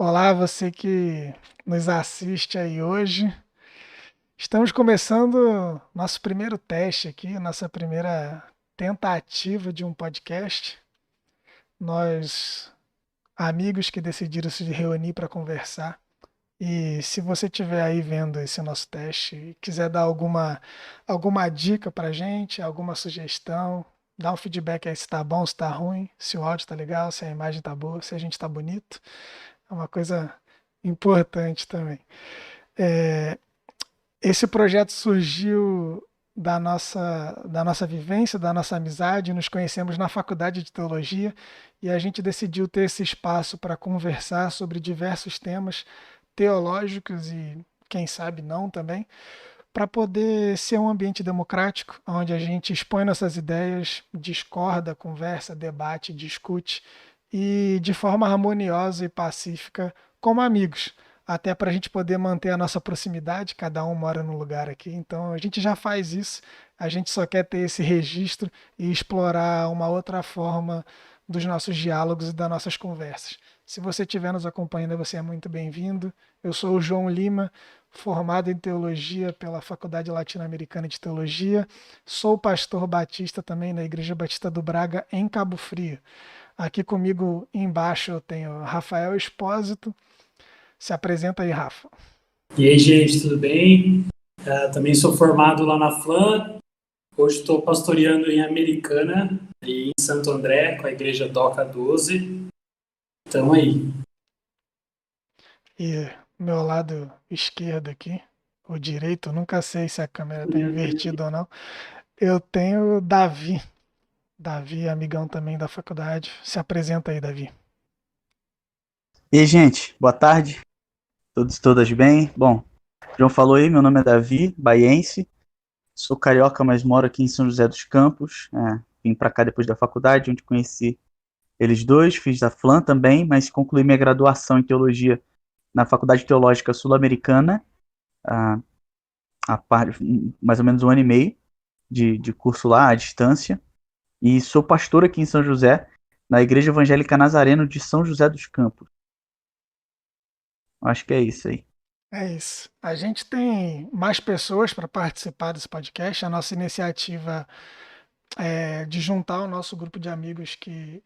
Olá, você que nos assiste aí hoje. Estamos começando nosso primeiro teste aqui, nossa primeira tentativa de um podcast. Nós, amigos que decidiram se reunir para conversar. E se você estiver aí vendo esse nosso teste e quiser dar alguma dica para gente, alguma sugestão, dá um feedback aí se tá bom, se tá ruim, se o áudio tá legal, se a imagem tá boa, se a gente tá bonito. É uma coisa importante também. É, esse projeto surgiu da nossa vivência, da nossa amizade. Nos conhecemos na faculdade de teologia e a gente decidiu ter esse espaço para conversar sobre diversos temas teológicos e, quem sabe, não também, para poder ser um ambiente democrático, onde a gente expõe nossas ideias, discorda, conversa, debate, discute e de forma harmoniosa e pacífica, como amigos, até para a gente poder manter a nossa proximidade. Cada um mora num lugar aqui, então a gente já faz isso, a gente só quer ter esse registro e explorar uma outra forma dos nossos diálogos e das nossas conversas. Se você estiver nos acompanhando, você é muito bem-vindo. Eu sou o João Lima, formado em teologia pela Faculdade Latino-Americana de Teologia. Sou pastor batista também na Igreja Batista do Braga, em Cabo Frio. Aqui comigo embaixo eu tenho Rafael Expósito. Se apresenta aí, Rafa. E aí, gente, tudo bem? Também sou formado lá na FLAM. Hoje estou pastoreando em Americana e em Santo André, com a igreja DOCA 12. Estamos aí. E meu lado esquerdo aqui, ou direito, eu nunca sei se a câmera está invertida ou não. Eu tenho Davi. Davi, amigão também da faculdade. Se apresenta aí, Davi. E aí, gente, boa tarde. Todos e todas bem? Bom, o João falou aí, meu nome é Davi, baiense. Sou carioca, mas moro aqui em São José dos Campos. Vim para cá depois da faculdade, onde conheci eles dois. Fiz da FLAM também, mas concluí minha graduação em teologia na Faculdade Teológica Sul-Americana, ah, mais ou menos um ano e meio de curso lá, à distância. E sou pastor aqui em São José, na Igreja Evangélica Nazareno de São José dos Campos. Acho que é isso aí. É isso. A gente tem mais pessoas para participar desse podcast. A nossa iniciativa é de juntar o nosso grupo de amigos que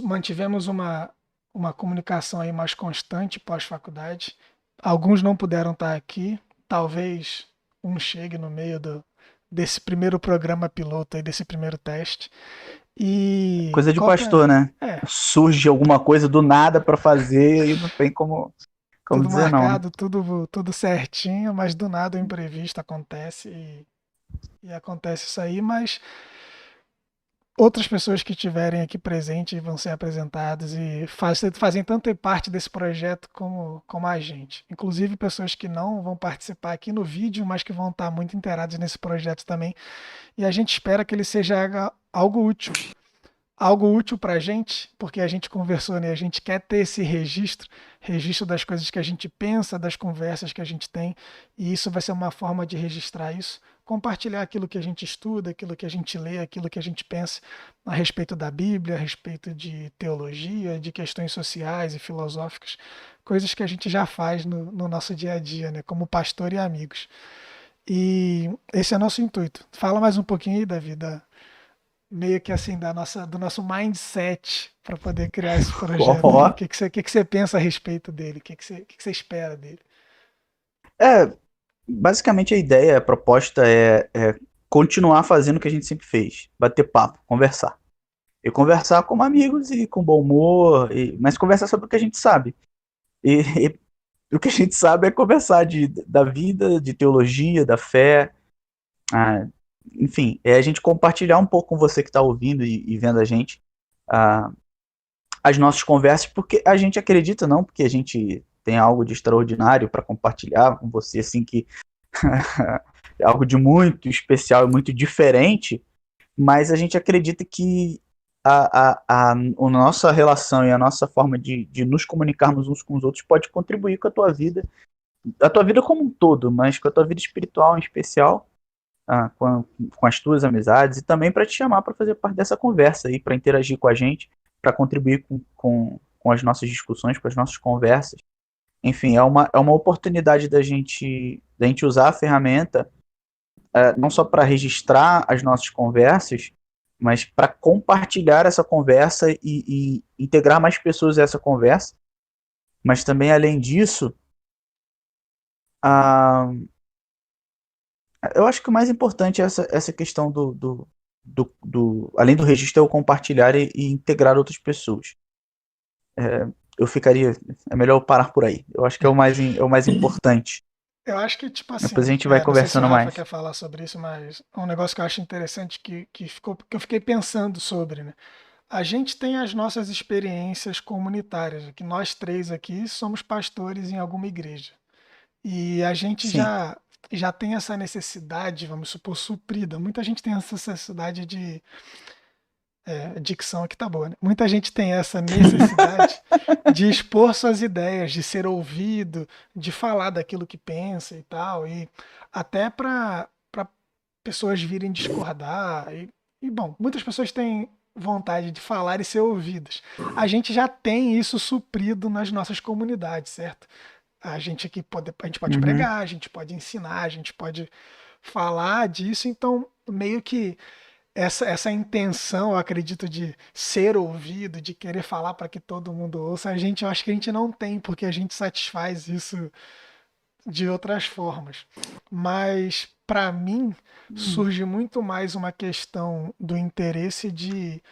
mantivemos uma comunicação aí mais constante pós-faculdade. Alguns não puderam estar aqui. Talvez um chegue no meio desse primeiro programa piloto aí, desse primeiro teste. E Coisa de pastor, né? é, Surge alguma coisa do nada para fazer e não tem como tudo dizer não, né? marcado, tudo certinho, mas do nada o imprevisto acontece e acontece isso aí, mas outras pessoas que estiverem aqui presentes vão ser apresentadas e fazem tanto parte desse projeto como a gente. Inclusive pessoas que não vão participar aqui no vídeo, mas que vão estar muito inteiradas nesse projeto também. E a gente espera que ele seja algo útil. Algo útil para a gente, porque a gente conversou, né? A gente quer ter esse registro das coisas que a gente pensa, das conversas que a gente tem, e isso vai ser uma forma de registrar isso, compartilhar aquilo que a gente estuda, aquilo que a gente lê, aquilo que a gente pensa a respeito da Bíblia, a respeito de teologia, de questões sociais e filosóficas, coisas que a gente já faz no nosso dia a dia, né? Como pastor e amigos. E esse é nosso intuito. Fala mais um pouquinho aí, Davi, meio que assim do nosso mindset para poder criar esse projeto aí. O Ó, que que você pensa a respeito dele? O que que você espera dele? é, basicamente a ideia, a proposta é continuar fazendo o que a gente sempre fez, bater papo, conversar. E conversar como amigos e com bom humor, mas conversar sobre o que a gente sabe. E, e o que a gente sabe é conversar da vida, de teologia, da fé, ah, enfim, é a gente compartilhar um pouco com você que está ouvindo e vendo a gente, ah, as nossas conversas, porque a gente acredita, não, porque a gente tem algo de extraordinário para compartilhar com você, assim, que é algo de muito especial e muito diferente, mas a gente acredita que a nossa relação e a nossa forma de nos comunicarmos uns com os outros pode contribuir com a tua vida como um todo, mas com a tua vida espiritual em especial, com as tuas amizades, e também para te chamar para fazer parte dessa conversa aí, para interagir com a gente, para contribuir com as nossas discussões, com as nossas conversas. Enfim, é uma oportunidade da gente usar a ferramenta não só para registrar as nossas conversas, mas para compartilhar essa conversa e integrar mais pessoas a essa conversa. Mas também, além disso, a, eu acho que o mais importante é essa questão além do registro, é o compartilhar e integrar outras pessoas. Eu ficaria. É melhor eu parar por aí. Eu acho que é o mais importante. Eu acho que, tipo Depois a assim, gente vai não sei se o conversando Rafa mais. quer falar sobre isso, mas é um negócio que eu acho interessante que eu fiquei pensando sobre, né? A gente tem as nossas experiências comunitárias, que nós três aqui somos pastores em alguma igreja. E a gente Sim. já tem essa necessidade, vamos supor, suprida. Muita gente tem essa necessidade a dicção aqui tá boa, né? Muita gente tem essa necessidade de expor suas ideias, de ser ouvido, de falar daquilo que pensa e tal, e até para pessoas virem discordar. Bom, muitas pessoas têm vontade de falar e ser ouvidas. A gente já tem isso suprido nas nossas comunidades, certo? A gente pode Uhum. pregar, a gente pode ensinar, a gente pode falar disso, então meio que essa intenção, eu acredito, de ser ouvido, de querer falar para que todo mundo ouça, eu acho que a gente não tem, porque a gente satisfaz isso de outras formas. Mas, para mim, surge muito mais uma questão do interesse de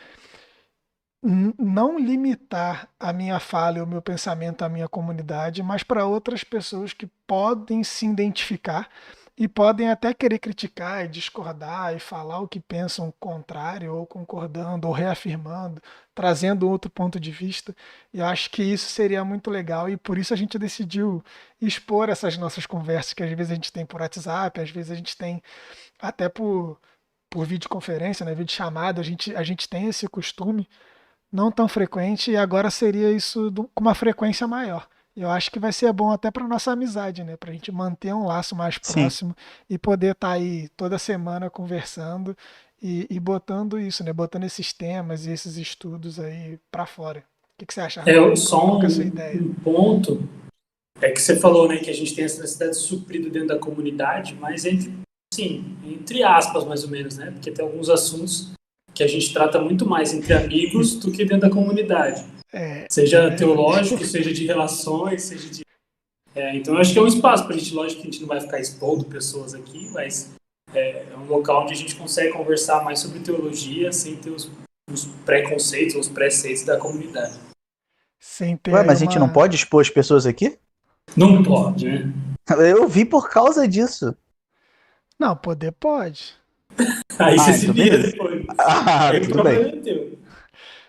não limitar a minha fala e o meu pensamento à minha comunidade, mas para outras pessoas que podem se identificar e podem até querer criticar e discordar e falar o que pensam contrário, ou concordando, ou reafirmando, trazendo outro ponto de vista. E eu acho que isso seria muito legal e por isso a gente decidiu expor essas nossas conversas, que às vezes a gente tem por WhatsApp, às vezes a gente tem até por videoconferência, né, videochamada, a gente tem esse costume não tão frequente, e agora seria isso com uma frequência maior. Eu acho que vai ser bom até para nossa amizade, né? Para a gente manter um laço mais Sim. próximo e poder estar aí toda semana conversando e botando isso, né? Botando esses temas e esses estudos aí para fora. O que você acha, Rafa? Só Qual que é a sua ideia? um ponto é que você falou, né, que a gente tem essa necessidade de suprir dentro da comunidade, mas entre aspas, mais ou menos, né? Porque tem alguns assuntos que a gente trata muito mais entre amigos do que dentro da comunidade. É Seja verdade. teológico, seja de relações, seja de... então, eu acho que é um espaço para a gente, lógico que a gente não vai ficar expondo pessoas aqui, mas é um local onde a gente consegue conversar mais sobre teologia sem ter os preconceitos ou os preceitos da comunidade. Sem ter Ué, aí mas a gente não uma. pode expor as pessoas aqui? Não pode, né? Eu vi por causa disso. Não, poder pode. Aí você se Então vira beleza. depois. Ah, Aí o tudo bem. problema é teu.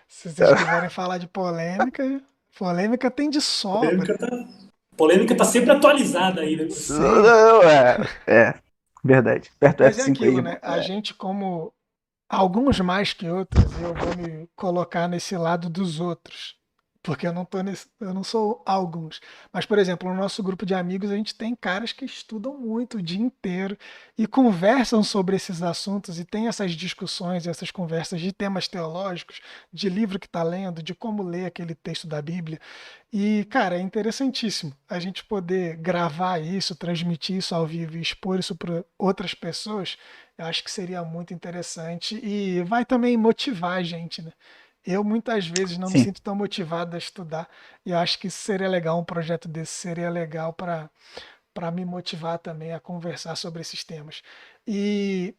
Se vocês quiserem falar de polêmica, polêmica tem de sobra. Polêmica tá sempre atualizada aí, né? Sempre. Não, verdade. Perto Mas é F5 aquilo, aí, né? mano. A gente, como alguns mais que outros, eu vou me colocar nesse lado dos outros. Porque eu não sou alguns. Mas, por exemplo, no nosso grupo de amigos, a gente tem caras que estudam muito o dia inteiro e conversam sobre esses assuntos e tem essas discussões, essas conversas de temas teológicos, de livro que está lendo, de como ler aquele texto da Bíblia. E, cara, é interessantíssimo a gente poder gravar isso, transmitir isso ao vivo e expor isso para outras pessoas. Eu acho que seria muito interessante e vai também motivar a gente, né? Eu muitas vezes não me Sim. sinto tão motivado a estudar e eu acho que isso seria legal, um projeto desse seria legal para me motivar também a conversar sobre esses temas. E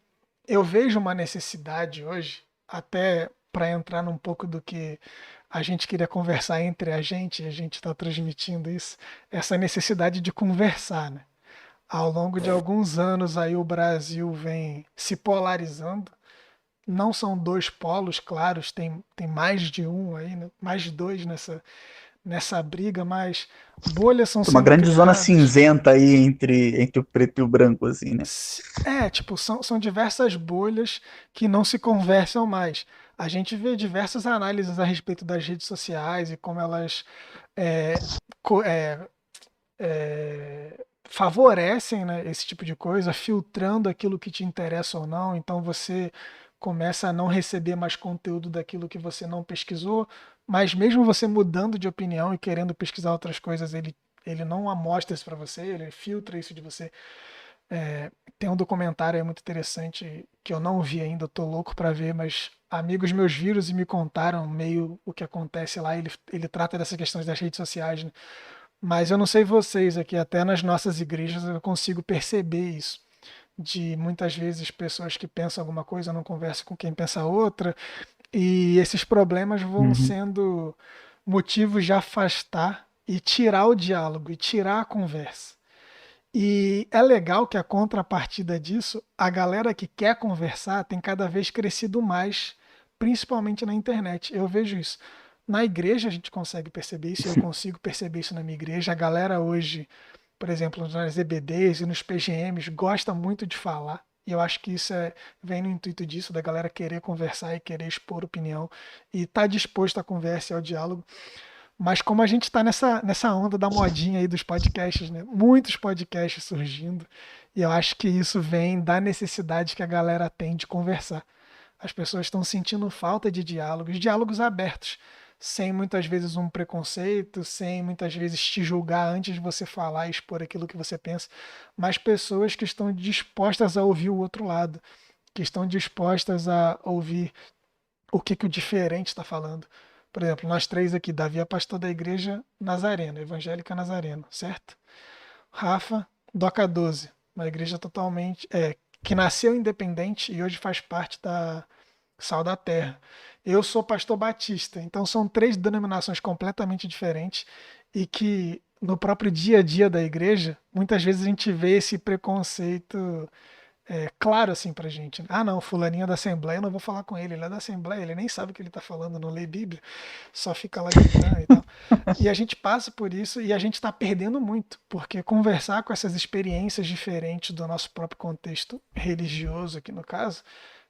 eu vejo uma necessidade hoje, até para entrar num pouco do que a gente queria conversar entre a gente está transmitindo isso, essa necessidade de conversar, né? Ao longo de alguns anos aí o Brasil vem se polarizando. Não são dois polos claros, tem mais de um aí, né? Mais de dois nessa briga, mas bolhas são Tem uma sendo grande zona criadas. cinzenta aí entre o preto e o branco, assim, né? Tipo, são diversas bolhas que não se conversam mais. A gente vê diversas análises a respeito das redes sociais e como elas é, co- é, favorecem, né, esse tipo de coisa, filtrando aquilo que te interessa ou não. Então você começa a não receber mais conteúdo daquilo que você não pesquisou, mas mesmo você mudando de opinião e querendo pesquisar outras coisas, ele não amostra isso para você, ele filtra isso de você. Tem um documentário aí muito interessante que eu não vi ainda, eu tô louco para ver, mas amigos meus viram e me contaram meio o que acontece lá. Ele trata dessas questões das redes sociais, né? Mas eu não sei vocês aqui, até nas nossas igrejas eu consigo perceber isso. De muitas vezes pessoas que pensam alguma coisa não conversam com quem pensa outra, e esses problemas vão Uhum. sendo motivos de afastar e tirar o diálogo e tirar a conversa. E é legal que a contrapartida disso, a galera que quer conversar tem cada vez crescido mais, principalmente na internet. Eu vejo isso. Na igreja a gente consegue perceber isso, eu consigo perceber isso na minha igreja. A galera hoje, por exemplo, nas EBDs e nos PGMs, gosta muito de falar. E eu acho que isso vem no intuito disso, da galera querer conversar e querer expor opinião e estar disposto à conversa e ao diálogo. Mas como a gente está nessa onda da modinha aí dos podcasts, né? Muitos podcasts surgindo, e eu acho que isso vem da necessidade que a galera tem de conversar. As pessoas estão sentindo falta de diálogos abertos, sem muitas vezes um preconceito, sem muitas vezes te julgar antes de você falar e expor aquilo que você pensa, mas pessoas que estão dispostas a ouvir o outro lado, que estão dispostas a ouvir o que o diferente está falando. Por exemplo, nós três aqui, Davi é pastor da igreja Nazarena, Evangélica Nazarena, certo? Rafa, Doca 12, uma igreja totalmente, que nasceu independente e hoje faz parte da Sal da Terra. Eu sou pastor batista, então são três denominações completamente diferentes e que no próprio dia a dia da igreja, muitas vezes a gente vê esse preconceito claro assim pra gente. Ah, não, fulaninho é da Assembleia, eu não vou falar com ele é da Assembleia, ele nem sabe o que ele tá falando, não lê Bíblia, só fica lá gritando e tal. E a gente passa por isso e a gente está perdendo muito, porque conversar com essas experiências diferentes do nosso próprio contexto religioso, aqui no caso,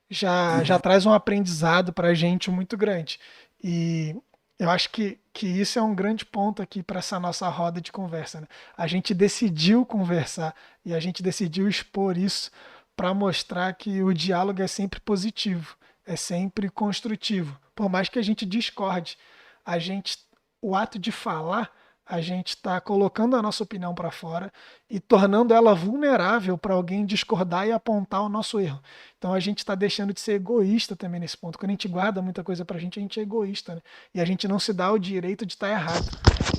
já traz um aprendizado para a gente muito grande. E eu acho que isso é um grande ponto aqui para essa nossa roda de conversa, né? A gente decidiu conversar e a gente decidiu expor isso para mostrar que o diálogo é sempre positivo, é sempre construtivo. Por mais que a gente discorde, a gente, o ato de falar, a gente está colocando a nossa opinião para fora e tornando ela vulnerável para alguém discordar e apontar o nosso erro. Então a gente está deixando de ser egoísta também nesse ponto. Quando a gente guarda muita coisa para a gente é egoísta, né? E a gente não se dá o direito de estar errado.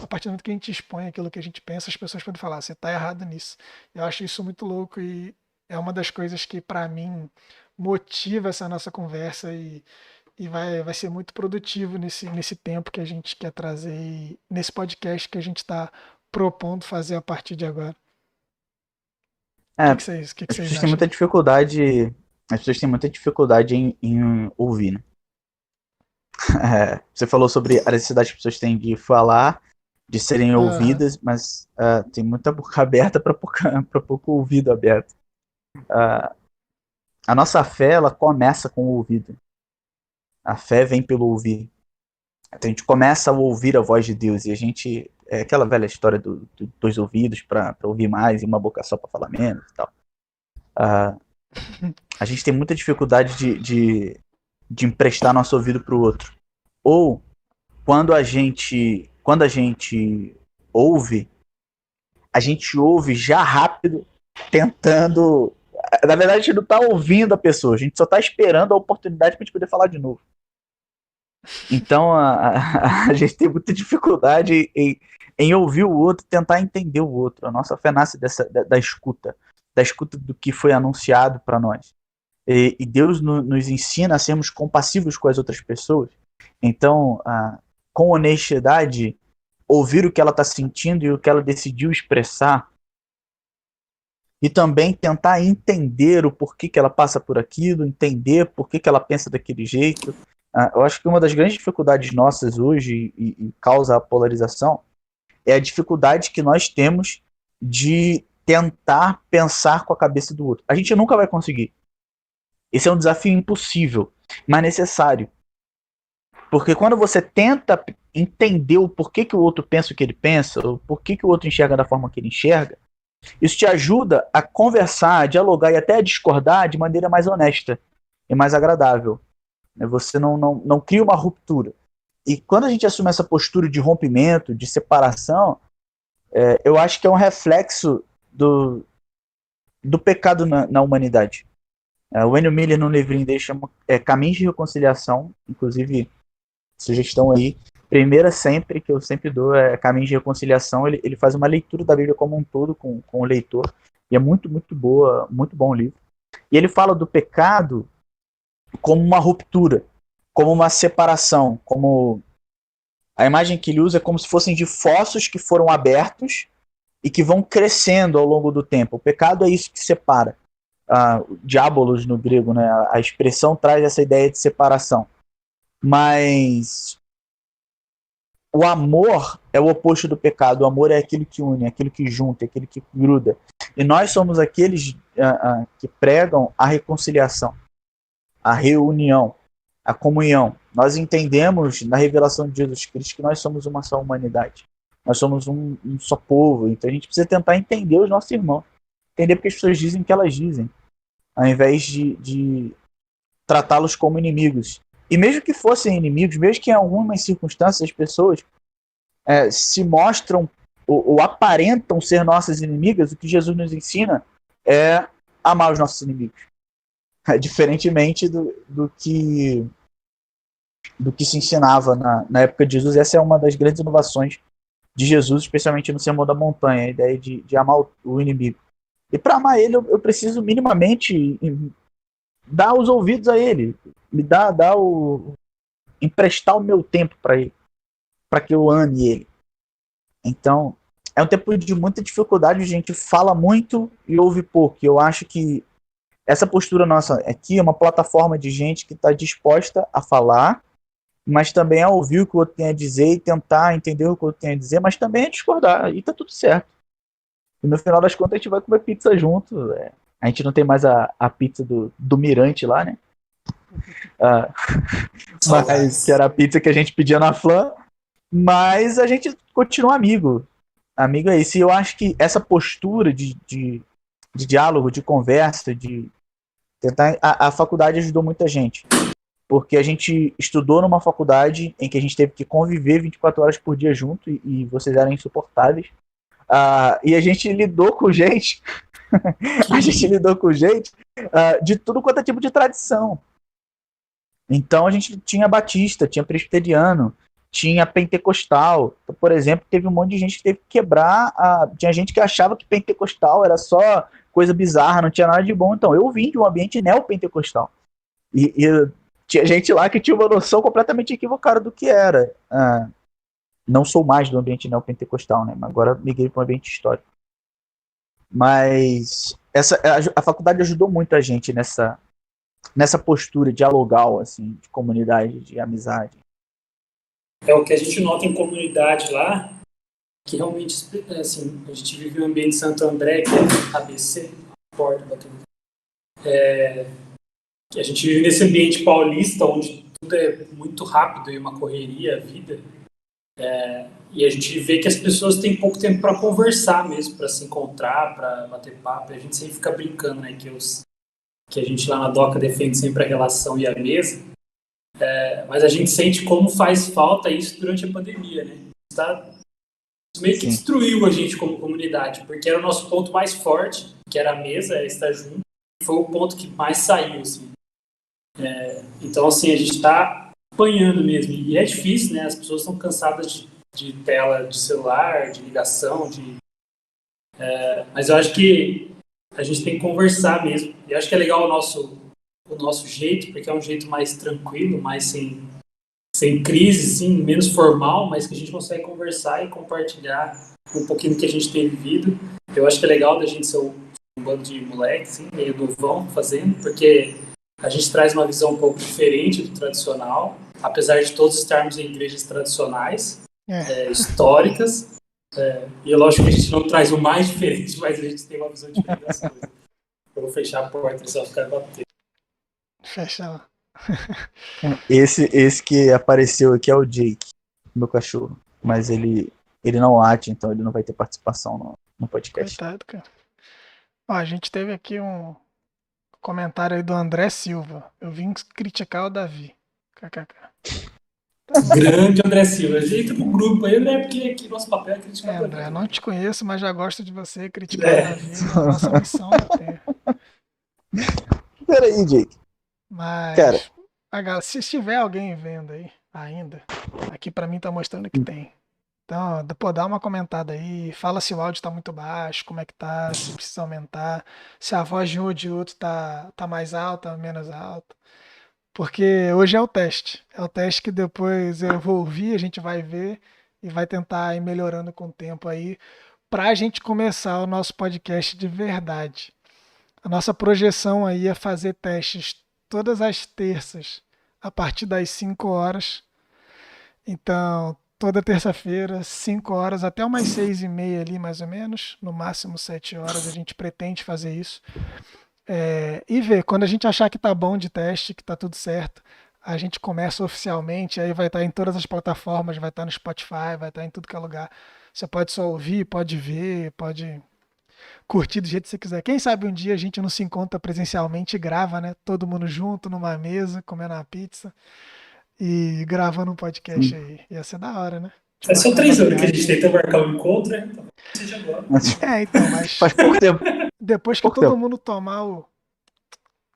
A partir do momento que a gente expõe aquilo que a gente pensa, as pessoas podem falar, você está errado nisso. Eu acho isso muito louco e é uma das coisas que para mim motiva essa nossa conversa e vai ser muito produtivo nesse tempo que a gente quer trazer e nesse podcast que a gente está propondo fazer a partir de agora. O É, que as vocês pessoas têm acham muita aí? dificuldade. As pessoas têm muita dificuldade em ouvir, né? Você falou sobre a necessidade que as pessoas têm de falar, de serem Aham. ouvidas, mas tem muita boca aberta para pouco ouvido aberto. A nossa fé, ela começa com o ouvido. A fé vem pelo ouvir. Então a gente começa a ouvir a voz de Deus e a gente. É aquela velha história dos ouvidos para ouvir mais e uma boca só para falar menos e tal. A gente tem muita dificuldade de emprestar nosso ouvido para o outro. Ou quando a gente ouve, a gente ouve já rápido, tentando. Na verdade, a gente não está ouvindo a pessoa, a gente só está esperando a oportunidade para a gente poder falar de novo. Então a gente tem muita dificuldade em ouvir o outro, tentar entender o outro. A nossa fé nasce da escuta do que foi anunciado para nós. E Deus nos ensina a sermos compassivos com as outras pessoas. Então, com honestidade, ouvir o que ela está sentindo e o que ela decidiu expressar, e também tentar entender o porquê que ela passa por aquilo, entender por que ela pensa daquele jeito. Eu acho que uma das grandes dificuldades nossas hoje e causa a polarização é a dificuldade que nós temos de tentar pensar com a cabeça do outro. A gente nunca vai conseguir. Esse é um desafio impossível, mas necessário. Porque quando você tenta entender o porquê que o outro pensa o que ele pensa, o porquê que o outro enxerga da forma que ele enxerga, isso te ajuda a conversar, a dialogar e até a discordar de maneira mais honesta. e mais agradável. Você não cria uma ruptura. E quando a gente assume essa postura de rompimento, de separação, eu acho que é um reflexo do pecado na humanidade. O Enio Miller, no livrinho dele, chama Caminhos de Reconciliação, inclusive, sugestão aí, primeira sempre, que eu sempre dou, é Caminhos de Reconciliação. Ele faz uma leitura da Bíblia como um todo com o leitor, e é muito, muito boa, muito bom o livro. E ele fala do pecado como uma ruptura, como uma separação, como a imagem que ele usa é como se fossem de fossos que foram abertos e que vão crescendo ao longo do tempo. O pecado é isso que separa. Diabolos no grego, né? A expressão traz essa ideia de separação. Mas o amor é o oposto do pecado. O amor é aquilo que une, aquilo que junta, aquilo que gruda. E nós somos aqueles que pregam a reconciliação, a reunião, a comunhão. Nós entendemos na revelação de Jesus Cristo que nós somos uma só humanidade. Nós somos um só povo. Então a gente precisa tentar entender os nossos irmãos. Entender porque as pessoas dizem o que elas dizem, ao invés de tratá-los como inimigos. E mesmo que fossem inimigos, mesmo que em algumas circunstâncias as pessoas se mostram ou aparentam ser nossas inimigas, o que Jesus nos ensina é amar os nossos inimigos. Diferentemente do que se ensinava na época de Jesus. Essa é uma das grandes inovações de Jesus, especialmente no Sermão da Montanha, a ideia de amar o inimigo. E para amar ele, eu preciso minimamente dar os ouvidos a ele, emprestar o meu tempo para ele, para que eu ame ele. Então, é um tempo de muita dificuldade, a gente fala muito e ouve pouco. Eu acho que essa postura nossa aqui é uma plataforma de gente que está disposta a falar, mas também a ouvir o que o outro tem a dizer e tentar entender o que o outro tem a dizer, mas também a discordar, e tá tudo certo. E no final das contas a gente vai comer pizza junto. A gente não tem mais a pizza do Mirante lá, né? Mas que era a pizza que a gente pedia na Flan, mas a gente continua amigo. Amigo é isso. E eu acho que essa postura de diálogo, de conversa, de tentar. A faculdade ajudou muita gente. Porque a gente estudou numa faculdade em que a gente teve que conviver 24 horas por dia junto e vocês eram insuportáveis. E a gente lidou com gente. A gente lidou com gente de tudo quanto é tipo de tradição. Então a gente tinha batista, tinha presbiteriano, tinha pentecostal. Então, por exemplo, teve um monte de gente que teve que quebrar. Tinha gente que achava que pentecostal era só coisa bizarra, não tinha nada de bom. Então eu vim de um ambiente neopentecostal. E tinha gente lá que tinha uma noção completamente equivocada do que era. Não sou mais do ambiente neopentecostal, né? Agora migrei para um ambiente histórico. Mas a faculdade ajudou muito a gente nessa postura dialogal, assim, de comunidade, de amizade. É o que a gente nota em comunidade lá, que realmente, assim, a gente vive um ambiente de Santo André, que é ABC, porta batendo. A gente vive nesse ambiente paulista, onde tudo é muito rápido e uma correria, a vida. E a gente vê que as pessoas têm pouco tempo para conversar mesmo, para se encontrar, para bater papo. A gente sempre fica brincando, né, que a gente lá na DOCA defende sempre a relação e a mesa. Mas a gente sente como faz falta isso durante a pandemia, né? Meio que destruiu a gente como comunidade, porque era o nosso ponto mais forte, que era a mesa, estar junto, e foi o ponto que mais saiu, assim. Então, assim, a gente está apanhando mesmo, e é difícil, né? As pessoas estão cansadas de tela de celular, de ligação, mas eu acho que a gente tem que conversar mesmo, e eu acho que é legal o nosso jeito, porque é um jeito mais tranquilo, mais sem crise, sim, menos formal, mas que a gente consegue conversar e compartilhar um pouquinho do que a gente tem vivido. Eu acho que é legal da gente ser um bando de moleques, assim, meio novão fazendo, porque a gente traz uma visão um pouco diferente do tradicional, apesar de todos estarmos em igrejas tradicionais, históricas, e é lógico que a gente não traz o mais diferente, mas a gente tem uma visão diferente das coisas. Eu vou fechar a porta, só ficar batendo. Fecha lá. Esse que apareceu aqui é o Jake, meu cachorro. Mas ele não late, então ele não vai ter participação no podcast. Coitado, cara. Ó, a gente teve aqui comentário aí do André Silva. Eu vim criticar o Davi. KKK. Grande André Silva. Ajeita pro grupo aí, né? Porque aqui nosso papel é criticar o André, Davi. não te conheço, mas já gosto de você criticar o Davi. É a nossa missão na Terra. Peraí, Jake. Mas, Cara. se tiver alguém vendo aí ainda, aqui pra mim tá mostrando que tem. Então, pô, dá uma comentada aí, fala se o áudio tá muito baixo, como é que tá, se precisa aumentar, se a voz de um ou de outro tá mais alta, menos alta. Porque hoje é o teste. É o teste que depois eu vou ouvir, a gente vai ver e vai tentar ir melhorando com o tempo aí, pra gente começar o nosso podcast de verdade. A nossa projeção aí é fazer testes todas as terças, a partir das 5 horas. Então, toda terça-feira, 5 horas, até umas 6h30 ali, mais ou menos. No máximo 7 horas, a gente pretende fazer isso. E ver, quando a gente achar que tá bom de teste, que tá tudo certo, a gente começa oficialmente, aí vai estar em todas as plataformas, vai estar no Spotify, vai estar em tudo que é lugar. Você pode só ouvir, pode ver, pode curtir do jeito que você quiser. Quem sabe um dia a gente não se encontra presencialmente e grava, né? Todo mundo junto, numa mesa, comendo uma pizza e gravando um podcast aí. Ia ser da hora, né? É só 3 anos que a gente tenta marcar um encontro, né? Então, seja agora. Então, mas Faz pouco tempo. depois que todo mundo tomar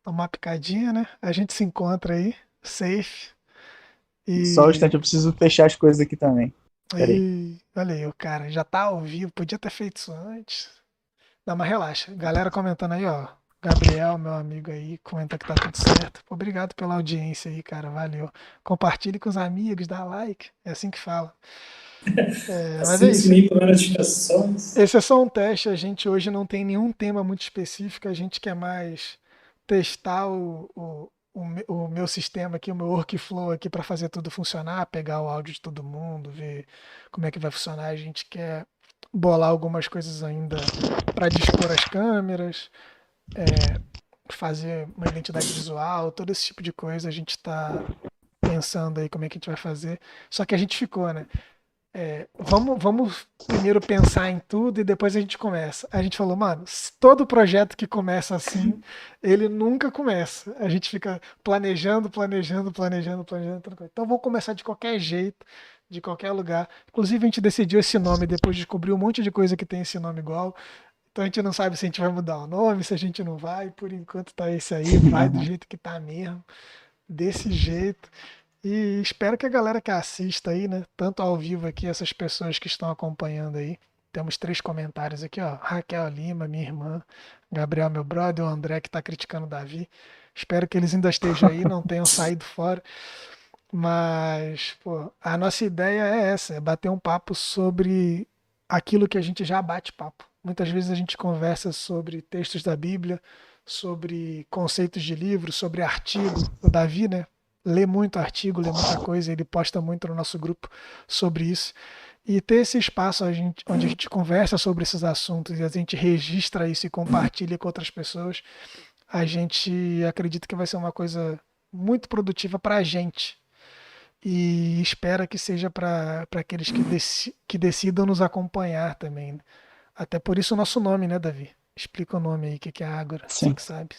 a picadinha, né? A gente se encontra aí, safe. Só um instante, eu preciso fechar as coisas aqui também. Olha aí, o cara já tá ao vivo, podia ter feito isso antes. Não, mas relaxa. Galera comentando aí, ó. Gabriel, meu amigo aí, comenta que tá tudo certo. Obrigado pela audiência aí, cara. Valeu. Compartilhe com os amigos, dá like. É assim que fala. Mas é isso. Notificações. Esse é só um teste. A gente hoje não tem nenhum tema muito específico. A gente quer mais testar o meu sistema aqui, o meu workflow aqui para fazer tudo funcionar, pegar o áudio de todo mundo, ver como é que vai funcionar. A gente quer bolar algumas coisas ainda para dispor as câmeras, fazer uma identidade visual, todo esse tipo de coisa. A gente está pensando aí como é que a gente vai fazer. Só que a gente ficou, né? Vamos primeiro pensar em tudo e depois a gente começa. A gente falou, mano, todo projeto que começa assim, ele nunca começa. A gente fica planejando. Então vamos começar de qualquer jeito, de qualquer lugar. Inclusive a gente decidiu esse nome depois de descobrir um monte de coisa que tem esse nome igual. Então a gente não sabe se a gente vai mudar o nome, se a gente não vai. Por enquanto tá esse aí, vai do jeito que tá mesmo, desse jeito. E espero que a galera que assista aí, né, tanto ao vivo aqui, essas pessoas que estão acompanhando aí. Temos 3 comentários aqui, ó. Raquel Lima, minha irmã, Gabriel, meu brother, o André que tá criticando o Davi. Espero que eles ainda estejam aí, não tenham saído fora. Mas, pô, a nossa ideia é essa, é bater um papo sobre aquilo que a gente já bate papo. Muitas vezes a gente conversa sobre textos da Bíblia, sobre conceitos de livros, sobre artigo. O Davi, né? Lê muito artigo, lê muita coisa, ele posta muito no nosso grupo sobre isso. E ter esse espaço onde a gente conversa sobre esses assuntos e a gente registra isso e compartilha com outras pessoas, a gente acredita que vai ser uma coisa muito produtiva para a gente. E espera que seja para aqueles que decidam nos acompanhar também, né? Até por isso o nosso nome, né, Davi? Explica o nome aí, o que é Ágora, você que sabe.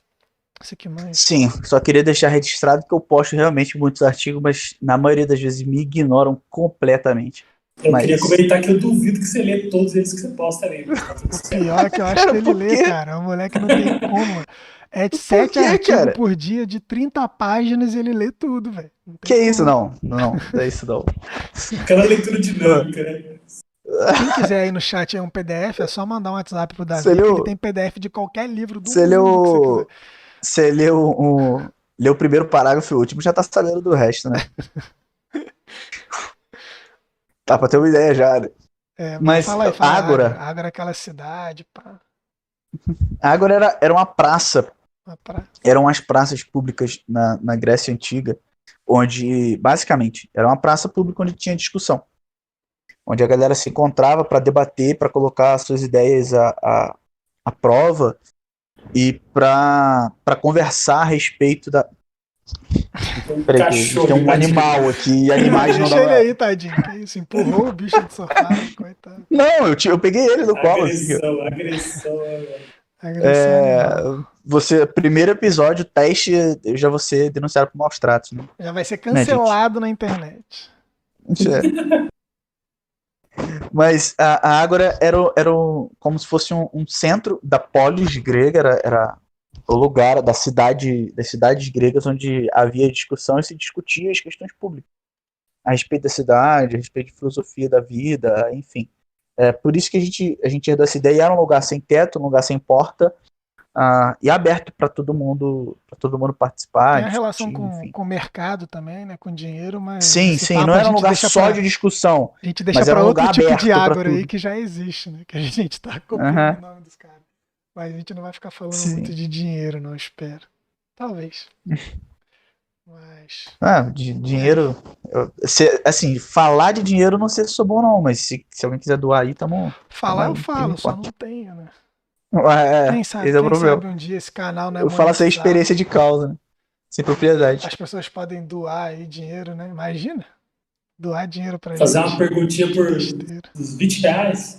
Você que mais. Sim, só queria deixar registrado que eu posto realmente muitos artigos, mas na maioria das vezes me ignoram completamente. Eu queria comentar que eu duvido que você lê todos eles que você posta ali. O pior é que eu acho que ele lê, cara. O moleque não tem como. É de 7 artigos por dia, de 30 páginas, e ele lê tudo, velho. Que isso? Não é isso não. Aquela leitura dinâmica, né? Quem quiser aí no chat um PDF, é só mandar um WhatsApp pro Davi, que ele tem PDF de qualquer livro do mundo que você quiser. Você leu o primeiro parágrafo e o último, já tá sabendo do resto, né? Tá pra ter uma ideia já, né? Mas fala aí, Ágora. Ágora é aquela cidade, pá. Ágora era uma praça. Eram as praças públicas na Grécia Antiga, onde, basicamente, era uma praça pública onde tinha discussão. Onde a galera se encontrava para debater, para colocar suas ideias à prova e para conversar a respeito da... Peraí, tem um animal aqui e animais não dá. Deixa ele aí, tadinho. Que isso? Empurrou o bicho do sofá, coitado. Não, eu peguei ele no colo. Agressão. primeiro episódio, teste, eu já vou ser denunciado por maus tratos, né? Já vai ser cancelado na internet. Mas a Ágora era como se fosse um centro da polis grega, era o lugar das cidades gregas onde havia discussão e se discutia as questões públicas a respeito da cidade, a respeito de filosofia da vida, enfim. Por isso que a gente herdou essa ideia. Era um lugar sem teto, um lugar sem porta, e aberto para todo mundo participar. Tem a relação discutir, com o mercado também, né? Com dinheiro, mas. Sim, não era um lugar só de discussão. A gente deixa mas era para um outro lugar tipo aberto de Ágora aí tudo. que já existe, né? Que a gente tá copiando o nome dos caras. Mas a gente não vai ficar falando muito de dinheiro, não, espero. Talvez. Mas. Dinheiro. Assim, falar de dinheiro não sei se sou bom, não, mas se alguém quiser doar aí, tamo. Falar aí, eu falo, só não tenho, né? Quem sabe, esse é o problema. Sabe um dia esse canal não é eu falo sem experiência de causa, né? Sem propriedade. As pessoas podem doar aí dinheiro, né? Imagina. Doar dinheiro pra Fazer gente. Uma perguntinha por uns R$20.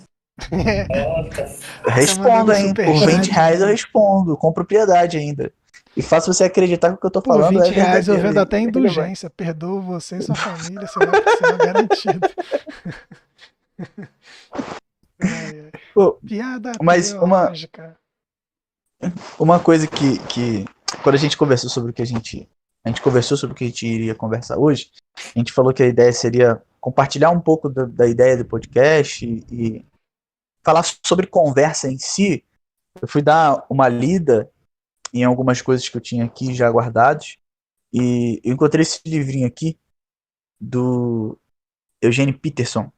Respondo, hein? Por R$20 eu respondo, com propriedade ainda. E faço você acreditar que o que eu tô falando R$20 é verdadeiro. Eu vendo até indulgência. Perdoo você e sua família, você vai garantido. Piada mas uma coisa que quando a gente conversou sobre o que a gente conversou sobre o que a gente iria conversar hoje, a gente falou que a ideia seria compartilhar um pouco da ideia do podcast e falar sobre conversa em si. Eu fui dar uma lida em algumas coisas que eu tinha aqui já guardados e eu encontrei esse livrinho aqui do Eugene Peterson,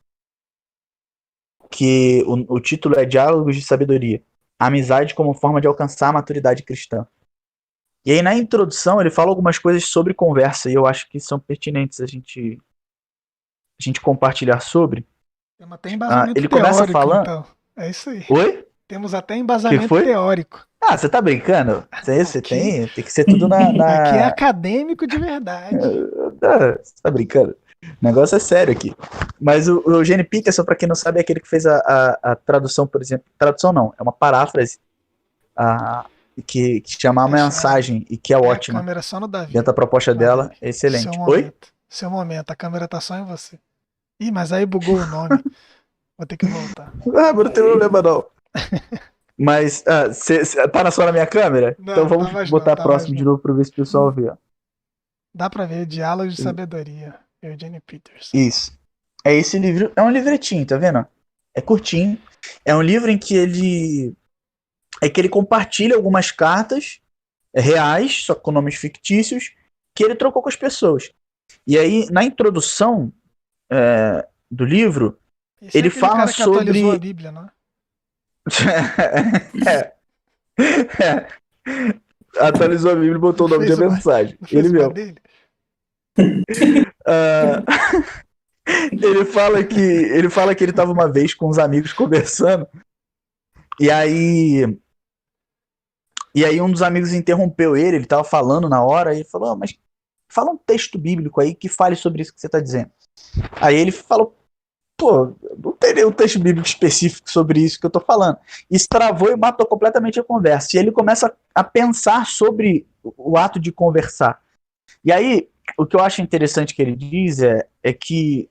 que o título é Diálogos de Sabedoria, Amizade como forma de alcançar a maturidade cristã. E aí na introdução ele fala algumas coisas sobre conversa e eu acho que são pertinentes a gente compartilhar sobre. Temos até embasamento ele teórico, começa falando... então. É isso aí. Oi? Temos até embasamento teórico. Você tá brincando? Você tem que ser tudo na... Aqui é acadêmico de verdade. Você tá brincando? O negócio é sério aqui. Mas o Eugene Peterson, pra quem não sabe, é aquele que fez a tradução, por exemplo. Tradução não, é uma paráfrase que chama A Mensagem e que é ótima. A câmera só no Davi. Dentro da proposta dela, é excelente. Seu momento, a câmera tá só em você. Ih, mas aí bugou o nome. Vou ter que voltar. Mas não tem problema não. Mas tá só na minha câmera? Não, então vamos botar próximo de novo pra ver se o pessoal vê. Dá pra ver, Diálogos de Sabedoria, Eugene Peterson. Isso. É esse livro, é um livretinho, tá vendo? É curtinho. É um livro em que ele compartilha algumas cartas reais, só com nomes fictícios, que ele trocou com as pessoas. E aí, na introdução do livro, esse ele fala cara que sobre... atualizou a Bíblia, não é? Atualizou a Bíblia e botou o nome de mensagem. Ele mesmo. Ele fala que ele estava uma vez com uns amigos conversando e aí um dos amigos interrompeu ele estava falando na hora e ele falou, mas fala um texto bíblico aí que fale sobre isso que você está dizendo. Aí ele falou, não tem nenhum texto bíblico específico sobre isso que eu tô falando. Isso travou e matou completamente a conversa. E ele começa a pensar sobre o ato de conversar. E aí, o que eu acho interessante que ele diz é que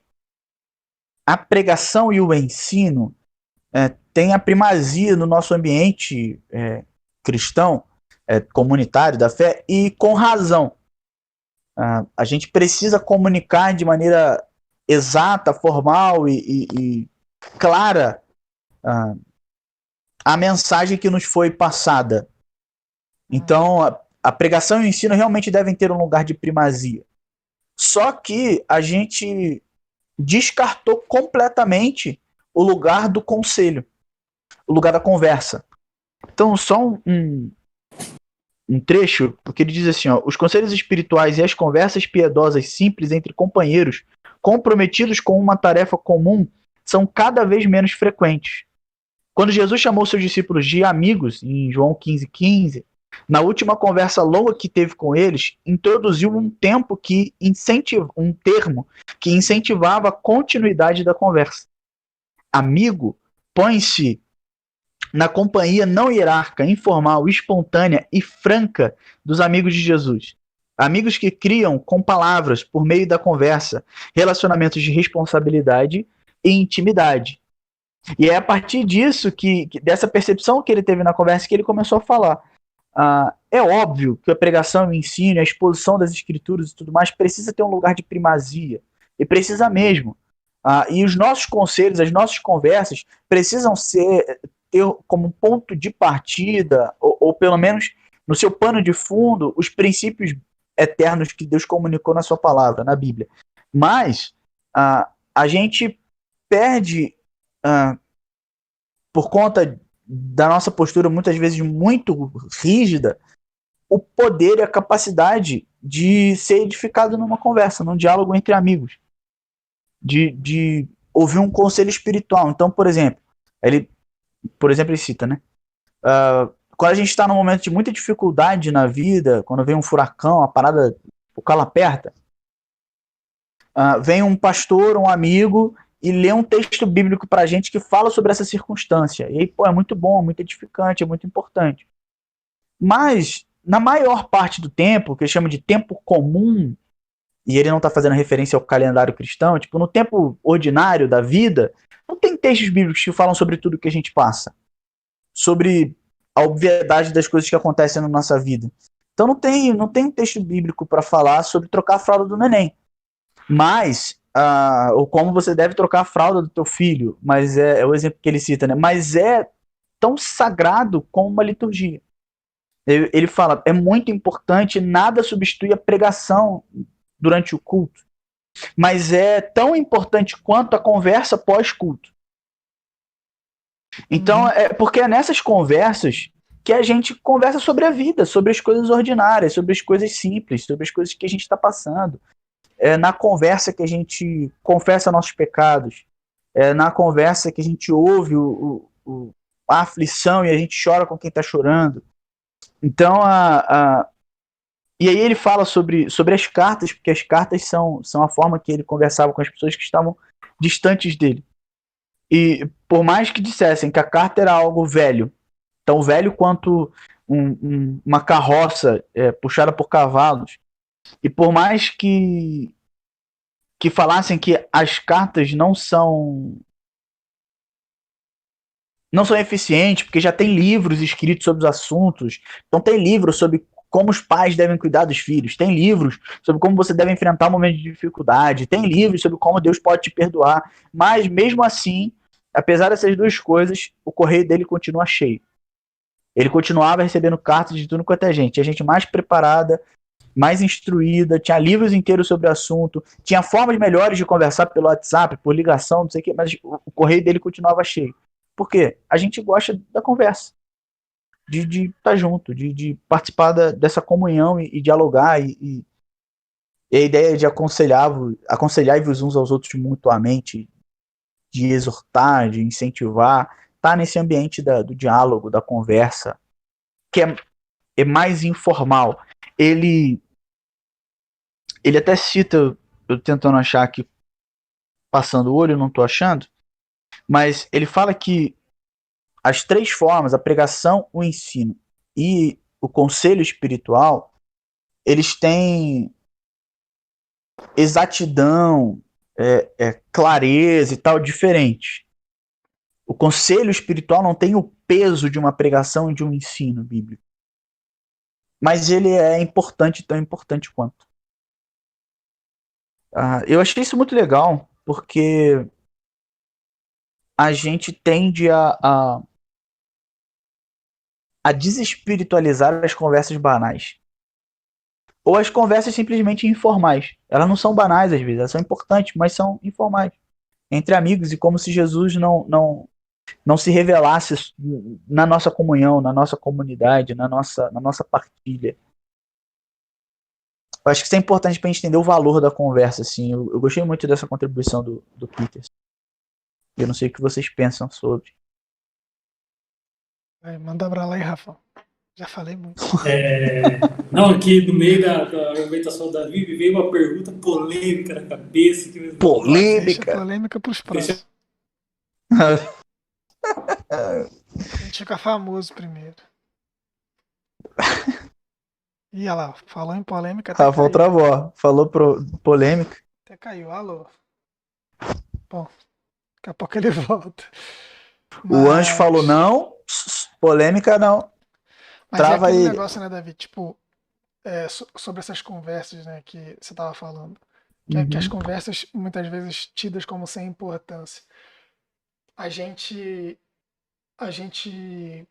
a pregação e o ensino têm a primazia no nosso ambiente cristão, comunitário da fé, e com razão. A gente precisa comunicar de maneira exata, formal e clara a mensagem que nos foi passada. Então, a pregação e o ensino realmente devem ter um lugar de primazia. Só que a gente descartou completamente o lugar do conselho, o lugar da conversa. Então, só um trecho, porque ele diz assim, os conselhos espirituais e as conversas piedosas simples entre companheiros comprometidos com uma tarefa comum são cada vez menos frequentes. Quando Jesus chamou seus discípulos de amigos, em João 15,15, na última conversa longa que teve com eles, introduziu um termo que incentivava a continuidade da conversa. Amigo põe-se na companhia não hierárquica, informal, espontânea e franca dos amigos de Jesus. Amigos que criam com palavras, por meio da conversa, relacionamentos de responsabilidade e intimidade. E é a partir disso, dessa percepção que ele teve na conversa, que ele começou a falar. É óbvio que a pregação, o ensino, a exposição das escrituras e tudo mais precisa ter um lugar de primazia. E precisa mesmo. E os nossos conselhos, as nossas conversas precisam ter como ponto de partida, ou pelo menos no seu pano de fundo, os princípios eternos que Deus comunicou na sua palavra, na Bíblia. Mas a gente perde, por conta da nossa postura muitas vezes muito rígida, o poder e a capacidade de ser edificado numa conversa, num diálogo entre amigos, de ouvir um conselho espiritual. Então, por exemplo, ele cita, né? Quando a gente está num momento de muita dificuldade na vida, quando vem um furacão, a parada, o calo aperta, vem um pastor, um amigo, e lê um texto bíblico pra gente que fala sobre essa circunstância. E aí, é muito bom, muito edificante, é muito importante. Mas, na maior parte do tempo, que ele chama de tempo comum, e ele não está fazendo referência ao calendário cristão, tipo, no tempo ordinário da vida, não tem textos bíblicos que falam sobre tudo que a gente passa. Sobre a obviedade das coisas que acontecem na nossa vida. Então não tem texto bíblico para falar sobre trocar a fralda do neném. Mas, ou como você deve trocar a fralda do teu filho, mas é o exemplo que ele cita, né? Mas é tão sagrado como uma liturgia. Ele fala, é muito importante, nada substitui a pregação durante o culto, mas é tão importante quanto a conversa pós-culto. Então, porque é nessas conversas que a gente conversa sobre a vida, sobre as coisas ordinárias, sobre as coisas simples, sobre as coisas que a gente está passando. É na conversa que a gente confessa nossos pecados, é na conversa que a gente ouve a aflição e a gente chora com quem está chorando. Então, e aí ele fala sobre as cartas, porque as cartas são a forma que ele conversava com as pessoas que estavam distantes dele. E por mais que dissessem que a carta era algo velho, tão velho quanto uma carroça puxada por cavalos, e por mais que falassem que as cartas não são eficientes, porque já tem livros escritos sobre os assuntos, então tem livros sobre como os pais devem cuidar dos filhos, tem livros sobre como você deve enfrentar um momento de dificuldade, tem livros sobre como Deus pode te perdoar, mas mesmo assim, apesar dessas duas coisas, o correio dele continua cheio. Ele continuava recebendo cartas de tudo quanto é gente, a gente mais preparada, mais instruída, tinha livros inteiros sobre o assunto, tinha formas melhores de conversar pelo WhatsApp, por ligação, não sei o que, mas o correio dele continuava cheio. Por quê? A gente gosta da conversa, de estar junto, de participar dessa comunhão e dialogar, e a ideia de aconselhar-vos uns aos outros mutuamente, de exortar, de incentivar, tá nesse ambiente do diálogo, da conversa, que é mais informal. Ele até cita, eu tentando achar aqui, passando o olho, não estou achando, mas ele fala que as três formas, a pregação, o ensino e o conselho espiritual, eles têm exatidão, clareza e tal, diferente. O conselho espiritual não tem o peso de uma pregação e de um ensino bíblico. Mas ele é importante, tão importante quanto. Eu achei isso muito legal, porque a gente tende a desespiritualizar as conversas banais. Ou as conversas simplesmente informais. Elas não são banais às vezes, elas são importantes, mas são informais. Entre amigos, e como se Jesus não se revelasse na nossa comunhão, na nossa comunidade, na nossa partilha. Eu acho que isso é importante para entender o valor da conversa. Assim. Eu gostei muito dessa contribuição do Peter. Eu não sei o que vocês pensam sobre. Manda pra lá aí, Rafa. Já falei muito. Não, aqui no meio da argumentação da Vivi veio uma pergunta polêmica na cabeça. Polêmica? Deixa polêmica pros próximos. gente fica famoso primeiro. Ih, olha lá, falou em polêmica, até Rafael caiu. travou, falou polêmica. Até caiu, alô. Bom, daqui a pouco ele volta. O anjo falou Mas, não, polêmica não. mas é Trava aquele ele. negócio, né, Davi? Tipo, sobre essas conversas, né, que você tava falando. Que as Uhum. conversas, muitas vezes, tidas como sem importância. A gente, a gente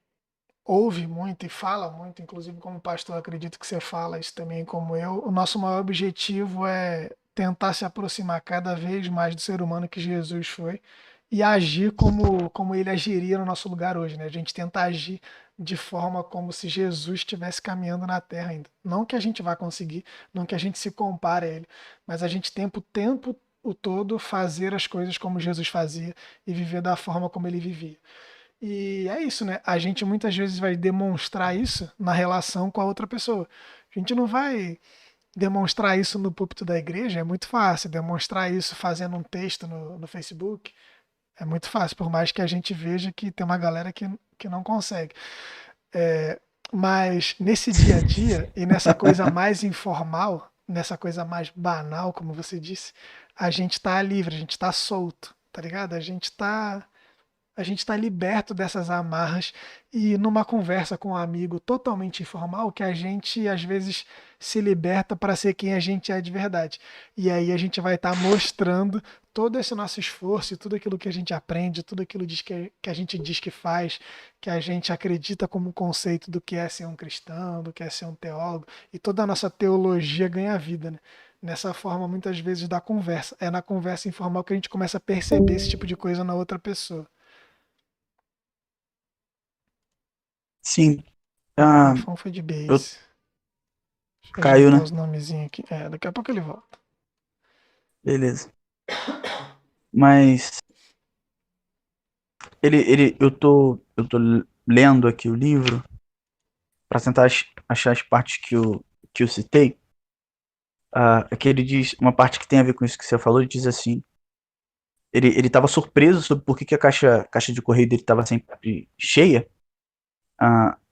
ouve muito e fala muito, inclusive como pastor, acredito que você fala isso também como eu. O nosso maior objetivo é tentar se aproximar cada vez mais do ser humano que Jesus foi e agir como ele agiria no nosso lugar hoje, né? A gente tenta agir de forma como se Jesus estivesse caminhando na Terra ainda. Não que a gente vá conseguir, não que a gente se compare a ele, mas a gente tenta o tempo o todo fazer as coisas como Jesus fazia e viver da forma como ele vivia. E é isso, né? A gente muitas vezes vai demonstrar isso na relação com a outra pessoa. A gente não vai demonstrar isso no púlpito da igreja, é muito fácil. Demonstrar isso fazendo um texto no Facebook é muito fácil, por mais que a gente veja que tem uma galera que não consegue. É, mas nesse dia a dia e nessa coisa mais informal, nessa coisa mais banal, como você disse, a gente tá livre, a gente tá solto, tá ligado? A gente está liberto dessas amarras e numa conversa com um amigo totalmente informal que a gente às vezes se liberta para ser quem a gente é de verdade. E aí a gente vai estar mostrando todo esse nosso esforço e tudo aquilo que a gente aprende, tudo aquilo que a gente diz que faz, que a gente acredita como conceito do que é ser um cristão, do que é ser um teólogo, e toda a nossa teologia ganha vida, né? Nessa forma, muitas vezes, da conversa. É na conversa informal que a gente começa a perceber esse tipo de coisa na outra pessoa. Sim. Ó, o Ah, Rafão foi de eu base. Deixa eu caiu, ajeitar né? os nomezinhos aqui. Daqui a pouco ele volta. Beleza. Mas eu tô lendo aqui o livro para tentar achar as partes que eu citei. É que ele diz uma parte que tem a ver com isso que você falou. Ele diz assim: ele estava surpreso sobre por que a caixa de correio dele estava sempre cheia,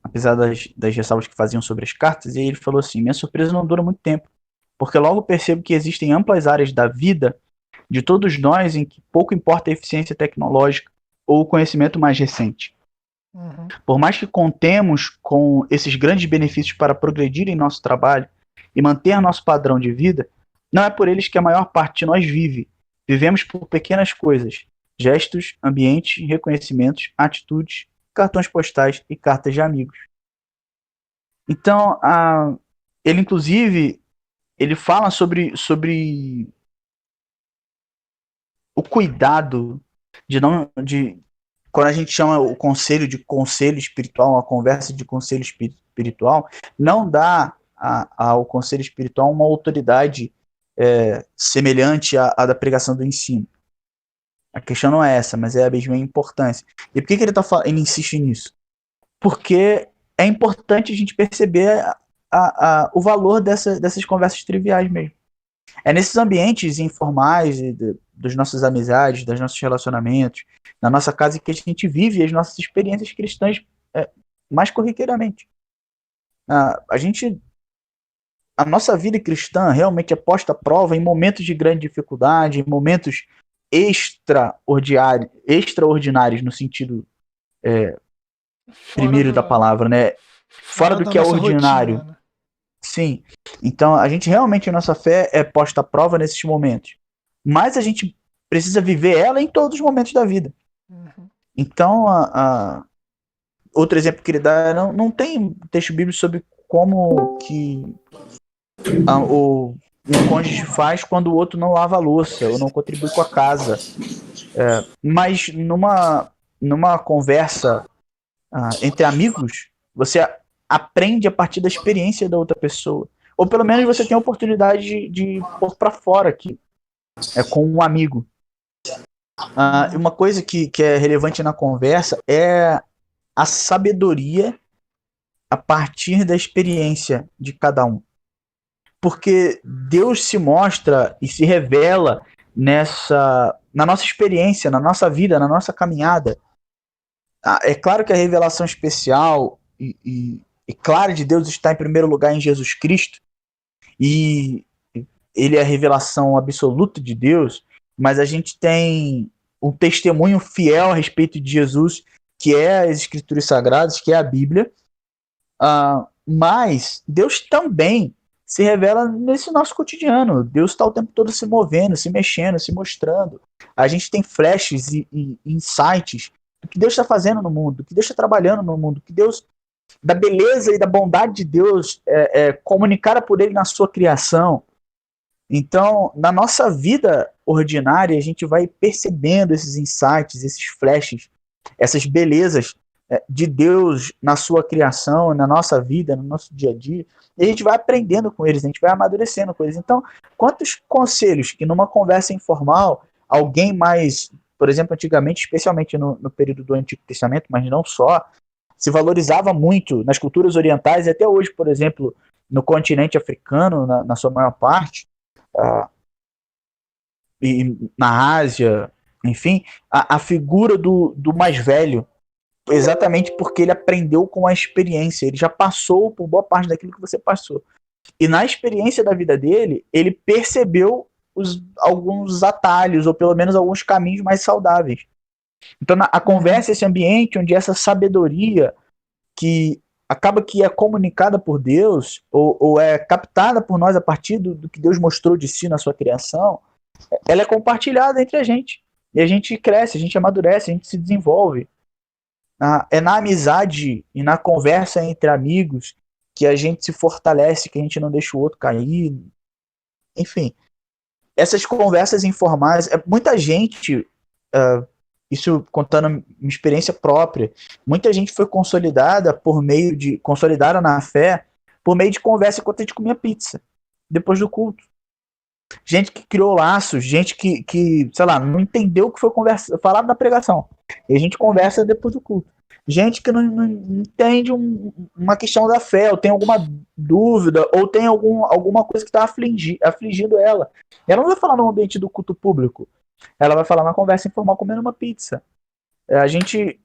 apesar das ressalvas que faziam sobre as cartas. E aí ele falou assim: minha surpresa não dura muito tempo, porque logo percebo que existem amplas áreas da vida de todos nós em que pouco importa a eficiência tecnológica ou o conhecimento mais recente. Uhum. Por mais que contemos com esses grandes benefícios para progredir em nosso trabalho e manter nosso padrão de vida, não é por eles que a maior parte de nós vive. Vivemos por pequenas coisas, gestos, ambientes, reconhecimentos, atitudes, cartões postais e cartas de amigos. Então, ele inclusive ele fala sobre o cuidado de quando a gente chama o conselho de conselho espiritual, uma conversa de conselho espiritual, não dá ao conselho espiritual uma autoridade semelhante à da pregação do ensino. A questão não é essa, mas é a mesma importância. E por que ele insiste nisso? Porque é importante a gente perceber o valor dessas conversas triviais mesmo. É nesses ambientes informais dos nossas amizades, dos nossos relacionamentos, na nossa casa que a gente vive as nossas experiências cristãs mais corriqueiramente. A nossa vida cristã realmente é posta à prova em momentos de grande dificuldade, em momentos extraordinários no sentido Fora primeiro da do, palavra, né? Fora fora do da que é nossa rotina, ordinário. né? Sim. Então, a gente realmente, a nossa fé é posta à prova nesses momentos. Mas a gente precisa viver ela em todos os momentos da vida. Uhum. Então, outro exemplo que ele dá, não tem texto bíblico sobre como que um cônjuge faz quando o outro não lava a louça ou não contribui com a casa. Mas numa conversa entre amigos, você aprende a partir da experiência da outra pessoa. Ou pelo menos você tem a oportunidade de pôr para fora aqui, com um amigo. Uma coisa que é relevante na conversa é a sabedoria a partir da experiência de cada um. Porque Deus se mostra e se revela na nossa experiência, na nossa vida, na nossa caminhada. É claro que a revelação especial e clara de Deus está em primeiro lugar em Jesus Cristo, e ele é a revelação absoluta de Deus, mas a gente tem um testemunho fiel a respeito de Jesus, que é as Escrituras Sagradas, que é a Bíblia. Mas Deus também se revela nesse nosso cotidiano. Deus está o tempo todo se movendo, se mexendo, se mostrando. A gente tem flashes e insights do que Deus está fazendo no mundo, do que Deus está trabalhando no mundo, que Deus, da beleza e da bondade de Deus comunicada por Ele na sua criação. Então, na nossa vida ordinária, a gente vai percebendo esses insights, esses flashes, essas belezas de Deus na sua criação, na nossa vida, no nosso dia a dia, e a gente vai aprendendo com eles, a gente vai amadurecendo com eles. Então, quantos conselhos que numa conversa informal, alguém mais, por exemplo, antigamente, especialmente no período do Antigo Testamento, mas não só, se valorizava muito nas culturas orientais, e até hoje, por exemplo, no continente africano, na sua maior parte, e na Ásia, enfim, a figura do mais velho, exatamente porque ele aprendeu com a experiência, ele já passou por boa parte daquilo que você passou. E na experiência da vida dele, ele percebeu alguns atalhos, ou pelo menos alguns caminhos mais saudáveis. Então a conversa, esse ambiente onde essa sabedoria que acaba que é comunicada por Deus, ou é captada por nós a partir do que Deus mostrou de si na sua criação, ela é compartilhada entre a gente. E a gente cresce, a gente amadurece, a gente se desenvolve. É na amizade e na conversa entre amigos que a gente se fortalece, que a gente não deixa o outro cair. Enfim, essas conversas informais, muita gente, isso contando minha experiência própria, muita gente foi consolidada consolidada na fé por meio de conversa enquanto a gente comia pizza, depois do culto. Gente que criou laços, gente que sei lá, não entendeu o que foi falado na pregação. E a gente conversa depois do culto. Gente que não entende uma questão da fé, ou tem alguma dúvida, ou tem alguma coisa que está afligindo ela. Ela não vai falar no ambiente do culto público. Ela vai falar na conversa informal comendo uma pizza. A gente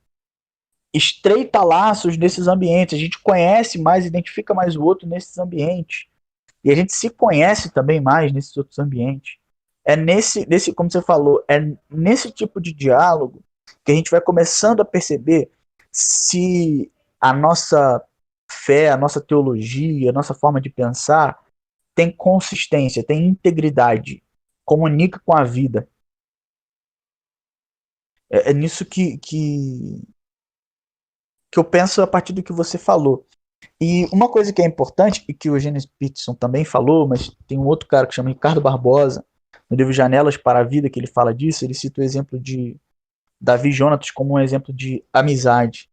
estreita laços nesses ambientes, a gente conhece mais, identifica mais o outro nesses ambientes. E a gente se conhece também mais nesses outros ambientes. É nesse, como você falou, é nesse tipo de diálogo que a gente vai começando a perceber se a nossa fé, a nossa teologia, a nossa forma de pensar tem consistência, tem integridade, comunica com a vida. É nisso que eu penso a partir do que você falou. E uma coisa que é importante, e que o Eugênio Peterson também falou, mas tem um outro cara que chama Ricardo Barbosa, no livro Janelas para a Vida, que ele fala disso, ele cita o exemplo de Davi e Jonatas como um exemplo de amizade.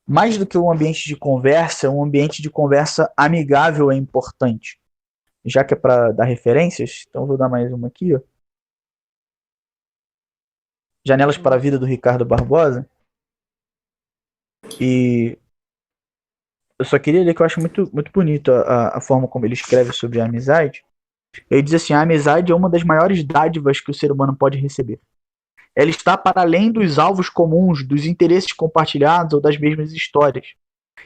Mais do que um ambiente de conversa, um ambiente de conversa amigável é importante. Já que é para dar referências, então vou dar mais uma aqui. Ó. Janelas para a Vida, do Ricardo Barbosa. E eu só queria ler que eu acho muito, muito bonito a forma como ele escreve sobre a amizade. Ele diz assim: a amizade é uma das maiores dádivas que o ser humano pode receber. Ela está para além dos alvos comuns, dos interesses compartilhados ou das mesmas histórias.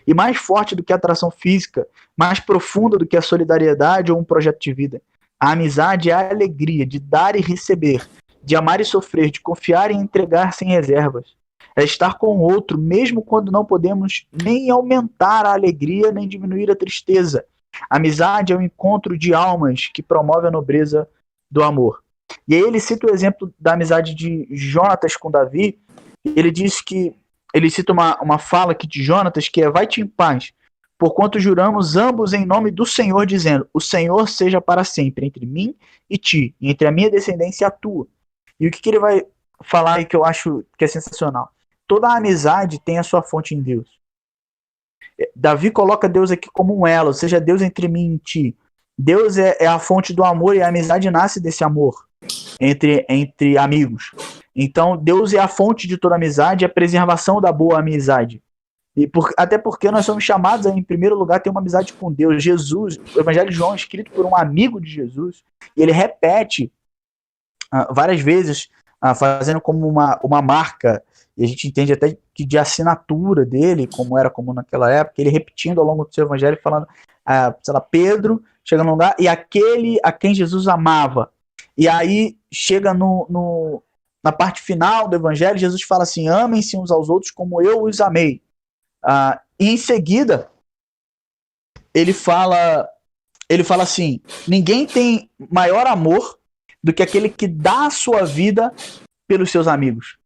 E mais forte do que a atração física, mais profunda do que a solidariedade ou um projeto de vida. A amizade é a alegria de dar e receber, de amar e sofrer, de confiar e entregar sem reservas. É estar com o outro, mesmo quando não podemos nem aumentar a alegria, nem diminuir a tristeza. A amizade é o encontro de almas que promove a nobreza do amor. E aí ele cita o exemplo da amizade de Jonatas com Davi. Ele diz que ele cita uma fala aqui de Jonatas, que é: vai-te em paz, porquanto juramos ambos em nome do Senhor, dizendo: o Senhor seja para sempre entre mim e ti, e entre a minha descendência e a tua. E o que ele vai falar aí que eu acho que é sensacional? Toda a amizade tem a sua fonte em Deus. Davi coloca Deus aqui como um elo, ou seja, Deus entre mim e ti. Deus é a fonte do amor, e a amizade nasce desse amor entre amigos. Então Deus é a fonte de toda amizade, a preservação da boa amizade. Até porque nós somos chamados a, em primeiro lugar, a ter uma amizade com Deus. Jesus, o Evangelho de João é escrito por um amigo de Jesus, e ele repete várias vezes, fazendo como uma marca e a gente entende até que de assinatura dele, como era comum naquela época, ele repetindo ao longo do seu evangelho, falando, sei lá, Pedro chega num lugar, e aquele a quem Jesus amava. E aí chega na parte final do evangelho, Jesus fala assim, amem-se uns aos outros como eu os amei. E em seguida, ele fala assim, ninguém tem maior amor do que aquele que dá a sua vida pelos seus amigos.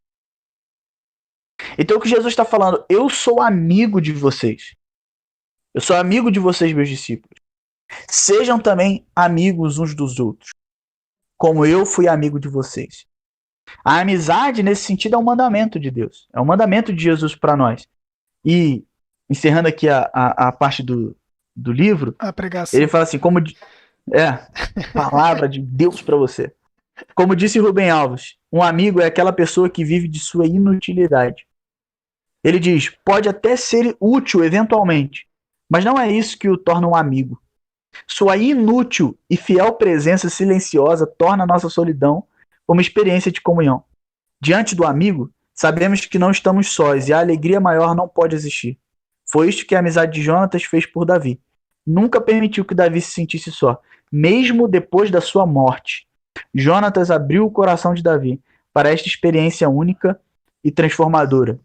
Então o que Jesus está falando, eu sou amigo de vocês. Eu sou amigo de vocês, meus discípulos. Sejam também amigos uns dos outros, como eu fui amigo de vocês. A amizade, nesse sentido, é um mandamento de Deus. É um mandamento de Jesus para nós. E, encerrando aqui a parte do livro, A pregação. ele fala assim, palavra de Deus para você. Como disse Rubem Alves, um amigo é aquela pessoa que vive de sua inutilidade. Ele diz, pode até ser útil eventualmente, mas não é isso que o torna um amigo. Sua inútil e fiel presença silenciosa torna a nossa solidão uma experiência de comunhão. Diante do amigo, sabemos que não estamos sós e a alegria maior não pode existir. Foi isto que a amizade de Jonatas fez por Davi. Nunca permitiu que Davi se sentisse só, mesmo depois da sua morte. Jonatas abriu o coração de Davi para esta experiência única e transformadora.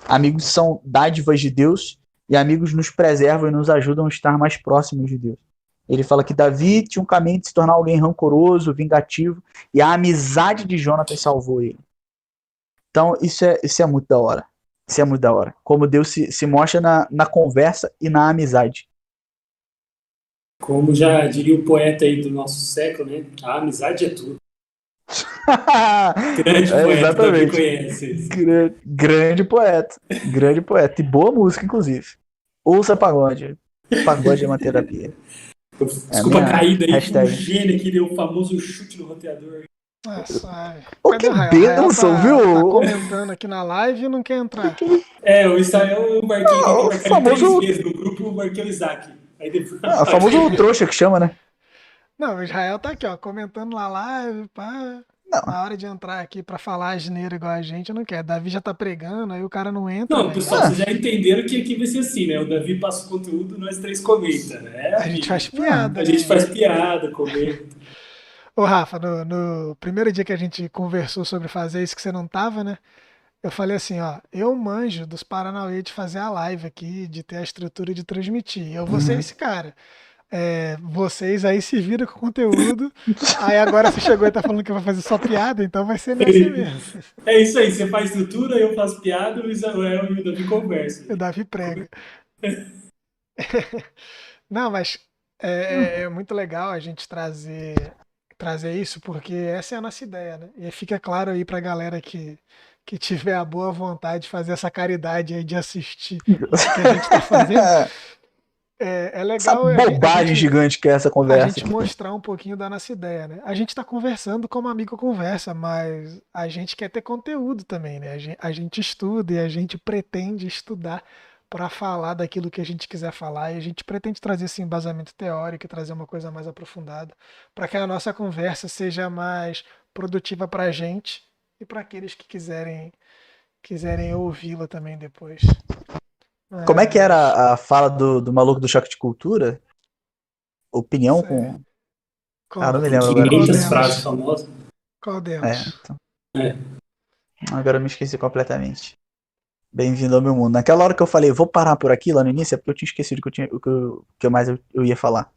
Amigos são dádivas de Deus e amigos nos preservam e nos ajudam a estar mais próximos de Deus. Ele fala que Davi tinha um caminho de se tornar alguém rancoroso, vingativo, e a amizade de Jonatas salvou ele. Então isso é muito da hora. Isso é muito da hora. Como Deus se mostra na conversa e na amizade. Como já diria o poeta aí do nosso século, né? A amizade é tudo. Grande poeta, exatamente. Também conhece. Grande poeta. Grande poeta. E boa música, inclusive. Ouça pagode. Pagode é uma terapia. Desculpa a caída aí, hashtag. o gênio que deu o famoso chute no roteador. Nossa, Ô, que benção, viu? Tá comentando aqui na live e não quer entrar. O Israel, eu marquei o famoso... 3 vezes no grupo, eu marquei o Isaac. Aí depois... o famoso trouxa que chama, né? Não, o Israel tá aqui, ó, comentando na live, pá. Não. Na hora de entrar aqui pra falar asneira igual a gente, não quer. Davi já tá pregando, aí o cara não entra. Não, pessoal, vocês já entenderam que aqui vai ser assim, né? O Davi passa o conteúdo, nós 3 comenta, né? A gente faz piada. A gente faz piada, comenta. Ô, Rafa, no primeiro dia que a gente conversou sobre fazer isso que você não tava, né? Eu falei assim, ó, eu manjo dos Paranauê de fazer a live aqui, de ter a estrutura de transmitir. Eu vou ser esse cara. Vocês aí se viram com o conteúdo. Aí agora você chegou e tá falando que vai fazer só piada, então vai ser nesse mesmo. É isso aí, você faz estrutura, eu faço piada, o Israel e o Davi conversam. O Davi prega. Não, mas é muito legal a gente trazer isso, porque essa é a nossa ideia, né? E fica claro aí pra galera que tiver a boa vontade de fazer essa caridade aí de assistir o que a gente tá fazendo. É legal. Essa bobagem gigante que é essa conversa. A gente mostrar um pouquinho da nossa ideia, né? A gente tá conversando como amigo conversa, mas a gente quer ter conteúdo também, né? A gente estuda e a gente pretende estudar para falar daquilo que a gente quiser falar, e a gente pretende trazer esse embasamento teórico, trazer uma coisa mais aprofundada, para que a nossa conversa seja mais produtiva para a gente e para aqueles que quiserem ouvi-la também depois. Como é que era a fala do maluco do Choque de Cultura? Opinião com... não me lembro agora. 500 frases famosas. Qual delas? Agora eu me esqueci completamente. Bem-vindo ao meu mundo. Naquela hora que eu falei, vou parar por aqui lá no início, é porque eu tinha esquecido o que mais eu ia falar.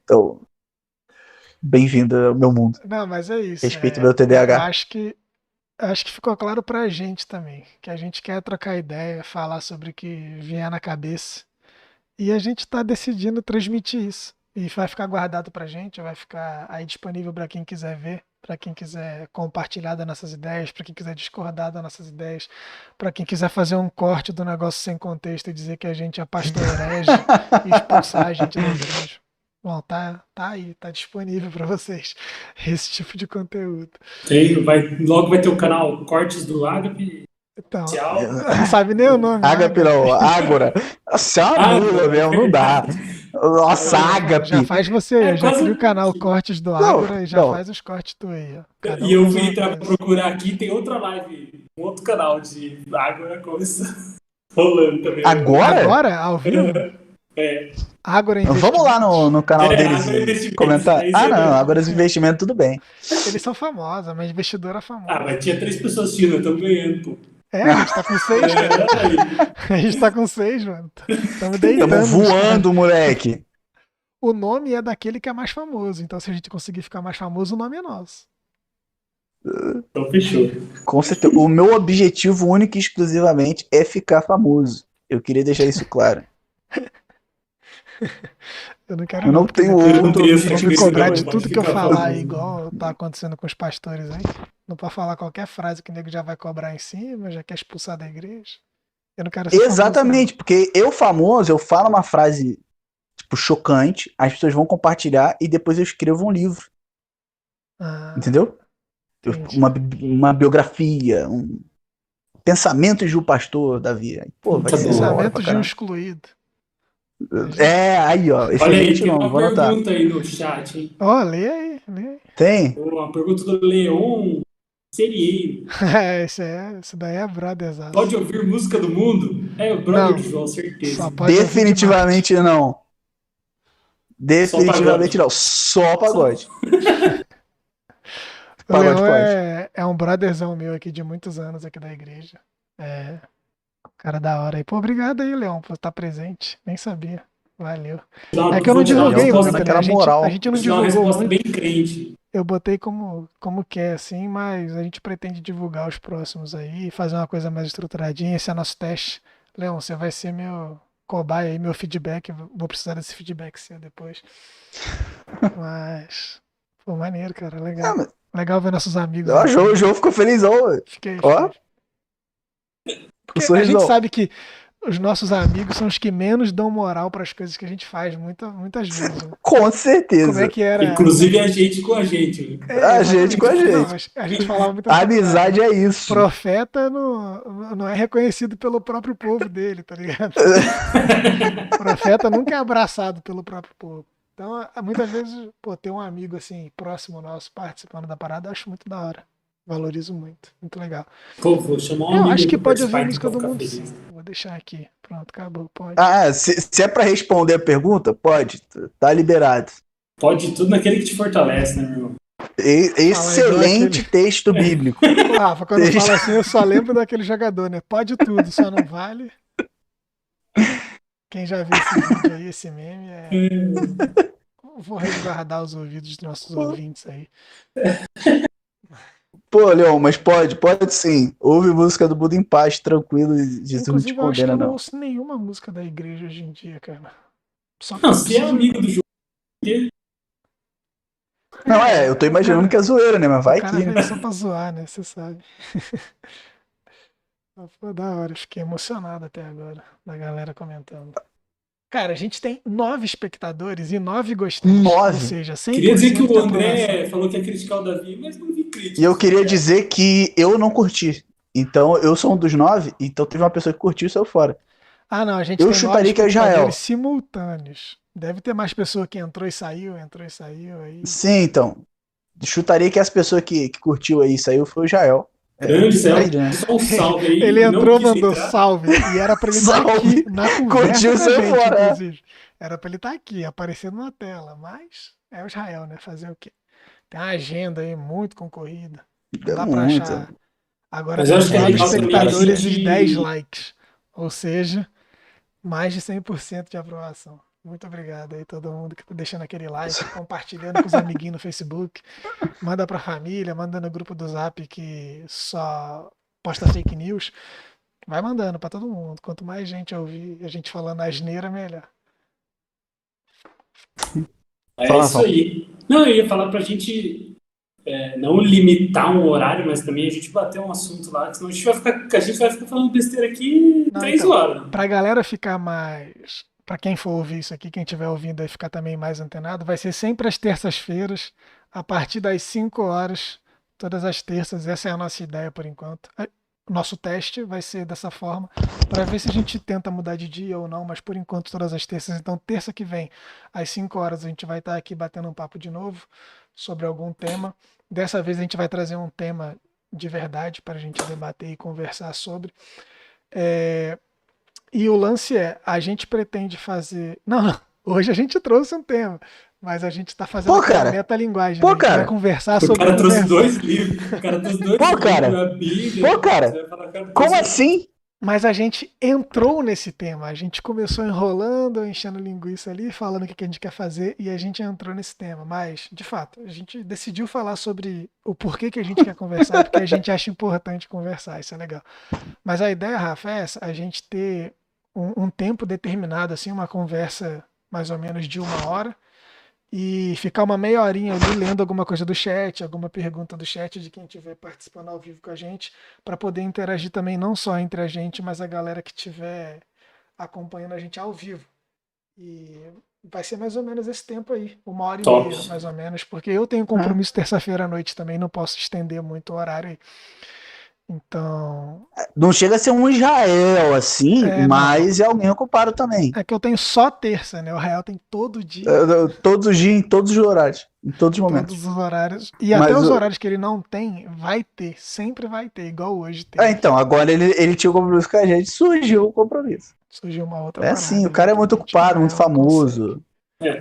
Então, bem-vindo ao meu mundo. Não, mas é isso. Respeito meu TDAH. Acho que ficou claro pra gente também, que a gente quer trocar ideia, falar sobre o que vier na cabeça. E a gente tá decidindo transmitir isso. E vai ficar guardado pra gente, vai ficar aí disponível para quem quiser ver, para quem quiser compartilhar das nossas ideias, para quem quiser discordar das nossas ideias, para quem quiser fazer um corte do negócio sem contexto e dizer que a gente é pastor herege e expulsar a gente da igreja. Bom, tá aí, tá disponível para vocês esse tipo de conteúdo. Logo vai ter o canal Cortes do Agape. Então, não sabe nem o nome. Agape não, Ágora. Nossa, é uma mula mesmo, não dá. Nossa, Agape. Já faz você, já cria o canal Cortes do Ágora e já faz os cortes tu aí. Ó. E eu fui entrar pra procurar aqui, tem outra live um outro canal de Ágora começou rolando também. Agora? Agora, ao vivo? É. Ágora Vamos lá no canal É, deles Ágora e Investimentos, comentar. aí Ah, você não, vê. agora os investimentos tudo bem. Eles são famosos, mas investidora famosa. Ah, mas tinha 3 pessoas assistindo, estamos ganhando, pô. A gente tá com 6, cara. Aí. A gente tá com 6, mano. Estamos Tamo deitando. nos caras. voando, moleque. O nome é daquele que é mais famoso. Então, se a gente conseguir ficar mais famoso, o nome é nosso. Então fechou. Com certeza. O meu objetivo único e exclusivamente é ficar famoso. Eu queria deixar isso claro. Eu não quero Eu não porque tenho depois outro tenho essa vão me ambição, cobrar não, de pode tudo que eu ficar falar, famoso. igual tá acontecendo com os pastores aí. Não pode falar qualquer frase que o nego já vai cobrar em cima, já quer expulsar da igreja. Eu não quero ser Exatamente, porque eu famoso, eu falo uma frase tipo chocante, as pessoas vão compartilhar e depois eu escrevo um livro, famoso. entendeu? Entendi. Uma biografia, um pensamento de um pastor, Davi. Pô, vai Tá ser bom. da hora Pensamento pra de um caramba. excluído. Aí, ó. Olha aí, Excelente tem nome, uma vou anotar. pergunta aí no chat, hein? Ó, lê aí, lê aí. Tem? Uma pergunta do Leon Serieiro. Esse daí é brotherzaço. Pode ouvir música do mundo? É o brother Não. do João, certeza. Só pode ouvir de Definitivamente não. Definitivamente pagode. não. Só pagode. O Pagode Leão pode. é um brotherzão meu aqui de muitos anos aqui da igreja. É, cara da hora aí. Pô, obrigado aí, Leão, por estar presente. Nem sabia. Valeu. É que eu não Vou dar uma divulguei resposta- muito, né? naquela A gente moral. não vou te dar uma divulgou resposta muito. bem crente. Eu botei como quer, assim, mas a gente pretende divulgar os próximos aí, fazer uma coisa mais estruturadinha. Esse é nosso teste. Leão, você vai ser meu cobaia aí, meu feedback. Vou precisar desse feedback seu depois. Mas, pô, maneiro, cara. Legal. Ah, mas- Legal ver nossos amigos Ó, aí. o João ficou felizão, velho. Fiquei. Ó, Porque o a sorrisão. gente sabe que os nossos amigos são os que menos dão moral para as coisas que a gente faz, muitas vezes. Né? Com Como é certeza. que era? Inclusive a gente com a gente. A gente com a exatamente. Não, gente. mas a gente falava muito A assim, amizade é isso. profeta não é reconhecido pelo próprio povo dele, tá ligado? Profeta nunca é abraçado pelo próprio povo. Então, muitas vezes, pô, ter um amigo assim, próximo nosso, participando da parada, eu acho muito da hora. Valorizo muito. Muito legal. Pô, vou chamar um Eu amigo acho que pra pode ouvir participar a aqui música pra do ficar mundo, feliz. sim. Vou deixar aqui. Pronto, acabou. Pode. Se é pra responder a pergunta, pode. Tá liberado. Pode tudo naquele que te fortalece, né, meu irmão? Excelente aquele- texto bíblico. Rafa, quando eu falo assim, eu só lembro daquele jogador, né? Pode tudo, só não vale. Quem já viu esse vídeo aí, esse meme, vou resguardar os ouvidos dos nossos ouvintes aí. Pô, Leon, mas pode sim. Ouve música do Buda em paz, tranquilo, e Jesus não te Inclusive, eu acho que condena, eu não não. ouço nenhuma música da igreja hoje em dia, cara. Só Não, quando se é preciso- amigo do João, Não, eu tô imaginando que é zoeira, né? Mas vai o cara que, né? veio só pra zoar, né? Você sabe. Mas, pô, da hora, fiquei emocionado até agora, da galera comentando. Cara, a gente tem 9 espectadores e 9 gosteios. 9. Ou seja, 100% queria dizer que de o aprovação. André falou que ia criticar o Davi, mas não vi crítica. E eu queria dizer que eu não curti. Então, eu sou um dos 9, então teve uma pessoa que curtiu e saiu fora. Ah, não, a gente Eu tem 9 chutaria que é Israel. espectadores simultâneos. Deve ter mais pessoa que entrou e saiu aí. Sim, então. Chutaria que as pessoas que curtiu aí e saiu foi o Jael. Grande céu, grande, né? só um salve aí. Ele não entrou, quis mandou entrar. salve. E era pra ele estar Salve. aqui na Curtiu conversa e com a saiu gente, fora, é. inclusive. Era pra ele estar aqui, aparecendo na tela. Mas é o Israel, né? Fazer o quê? Tem uma agenda aí muito concorrida. Não dá pra Muito. achar. Agora Mas eu acho que é tem 9 legal também a espectadores gente- e 10 likes. Ou seja, mais de 100% de aprovação. Muito obrigado aí todo mundo que tá deixando aquele like, compartilhando com os amiguinhos no Facebook. Manda pra família, manda no grupo do Zap que só posta fake news. Vai mandando pra todo mundo. Quanto mais gente ouvir a gente falando asneira, melhor. É Fala, isso Rafa. aí. Não, eu ia falar pra gente não limitar um horário, mas também a gente bater um assunto lá, que senão a gente vai ficar falando besteira aqui Não, 3 então, horas. Pra galera ficar mais. Pra quem for ouvir isso aqui, quem estiver ouvindo aí ficar também mais antenado, vai ser sempre às terças-feiras, a partir das 5 horas, todas as terças. Essa é a nossa ideia por enquanto. O nosso teste vai ser dessa forma, para ver se a gente tenta mudar de dia ou não, mas por enquanto todas as terças. Então, terça que vem, às 5 horas, a gente vai estar aqui batendo um papo de novo sobre algum tema. Dessa vez a gente vai trazer um tema de verdade para a gente debater e conversar sobre. É, e o lance é, a gente pretende fazer. Não, não, hoje a gente trouxe um tema, mas a gente está fazendo Pô, aquela cara. metalinguagem, né? Pô, A gente vai cara. conversar O sobre cara trouxe conversar. dois livros. O cara trouxe dois Pô, livros, cara. a Bíblia. Pô, cara. Você vai falar, cara, Como trouxe- assim? Mas a gente entrou nesse tema, a gente começou enrolando, enchendo linguiça ali, falando o que a gente quer fazer e a gente entrou nesse tema. Mas, de fato, a gente decidiu falar sobre o porquê que a gente quer conversar, porque a gente acha importante conversar, isso é legal. Mas a ideia, Rafa, é essa, a gente ter um tempo determinado, assim, uma conversa mais ou menos de 1 hora, e ficar uma meia horinha ali lendo alguma coisa do chat, alguma pergunta do chat de quem estiver participando ao vivo com a gente, para poder interagir também não só entre a gente, mas a galera que estiver acompanhando a gente ao vivo. E vai ser mais ou menos esse tempo aí, 1 hora e meia, Top. mais ou menos, porque eu tenho compromisso terça-feira à noite também, não posso estender muito o horário aí. Então, Não chega a ser um Israel assim, não. mas é alguém ocupado também. É que eu tenho só terça, né? O Real tem todo dia, Todos os dias, em todos os horários, em todos os momentos. todos os horários. E até Mas os horários que ele não tem, vai ter. Sempre vai ter, igual hoje É, teve. então, agora ele tinha o compromisso com a gente, surgiu o compromisso. Surgiu uma outra É parada. assim, o cara é muito exatamente. ocupado, O muito Real não consegue. famoso.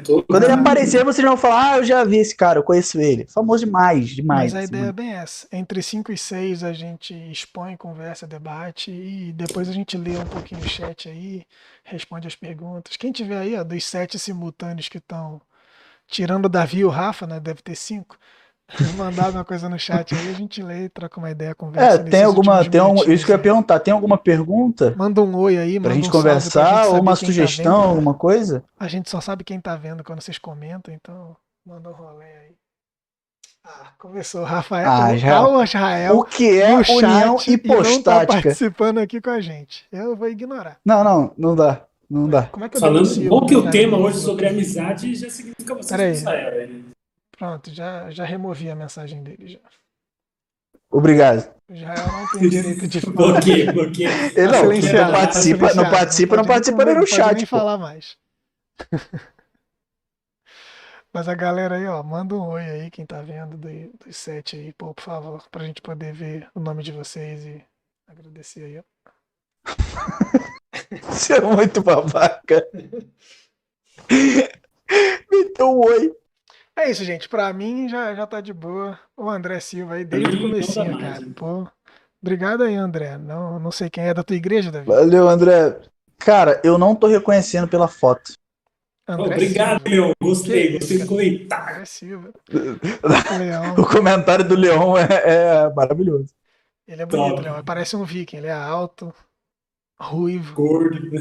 Todo Quando ele mundo- aparecer, vocês vão falar, eu já vi esse cara, eu conheço ele. Famoso demais, demais. Mas a assim, ideia é muito. bem essa. Entre 5 e 6 a gente expõe, conversa, debate e depois a gente lê um pouquinho o chat aí, responde as perguntas. Quem tiver aí, ó, dos 7 simultâneos que estão tirando o Davi e o Rafa, né? Deve ter 5. Mandar alguma coisa no chat aí, a gente lê, troca uma ideia, conversa Tem nesses alguma. últimos minutinhos Isso que eu ia aí. perguntar, tem alguma pergunta Manda um oi aí, pra manda gente um salve pra gente conversar? Ou saber uma quem tá sugestão, vendo. alguma coisa? A gente só sabe quem tá vendo quando vocês comentam, então manda um rolê aí. Começou. Rafael, Ah, Israel. o Israel O que é no união chat e não tá hipostática? participando aqui com a gente. Eu vou ignorar. Não dá. Não dá. Como é que eu Falando, denuncio bom que o alguém tema amigo hoje sobre aqui? amizade já significa vocês Pera com aí. Israel. Ele. Pronto, já removi a mensagem dele já. Obrigado. O Israel não tem direito de Por falar. quê? Porque Ele Tá não silenciado, participa, tá silenciado. não participa pode nem no pode chat, nem pô. falar mais. Mas a galera aí, ó, manda um oi aí, quem tá vendo dos 7 aí, pô, por favor, pra gente poder ver o nome de vocês e agradecer aí, ó. Você é muito babaca. Me deu um oi. É isso, gente. Pra mim já tá de boa. O André Silva aí desde o não dá comecinho, mais, cara. hein? Pô, obrigado aí, André. Não sei quem é da tua igreja, Davi. Valeu, André. Cara, eu não tô reconhecendo pela foto. André Obrigado, Silva. Leon. Que Gostei isso, do cara. comentário. André Silva. Leão. O comentário do Leon é maravilhoso. Ele é bonito, Top. Leão. Parece um viking. Ele é alto, ruivo. Gordo.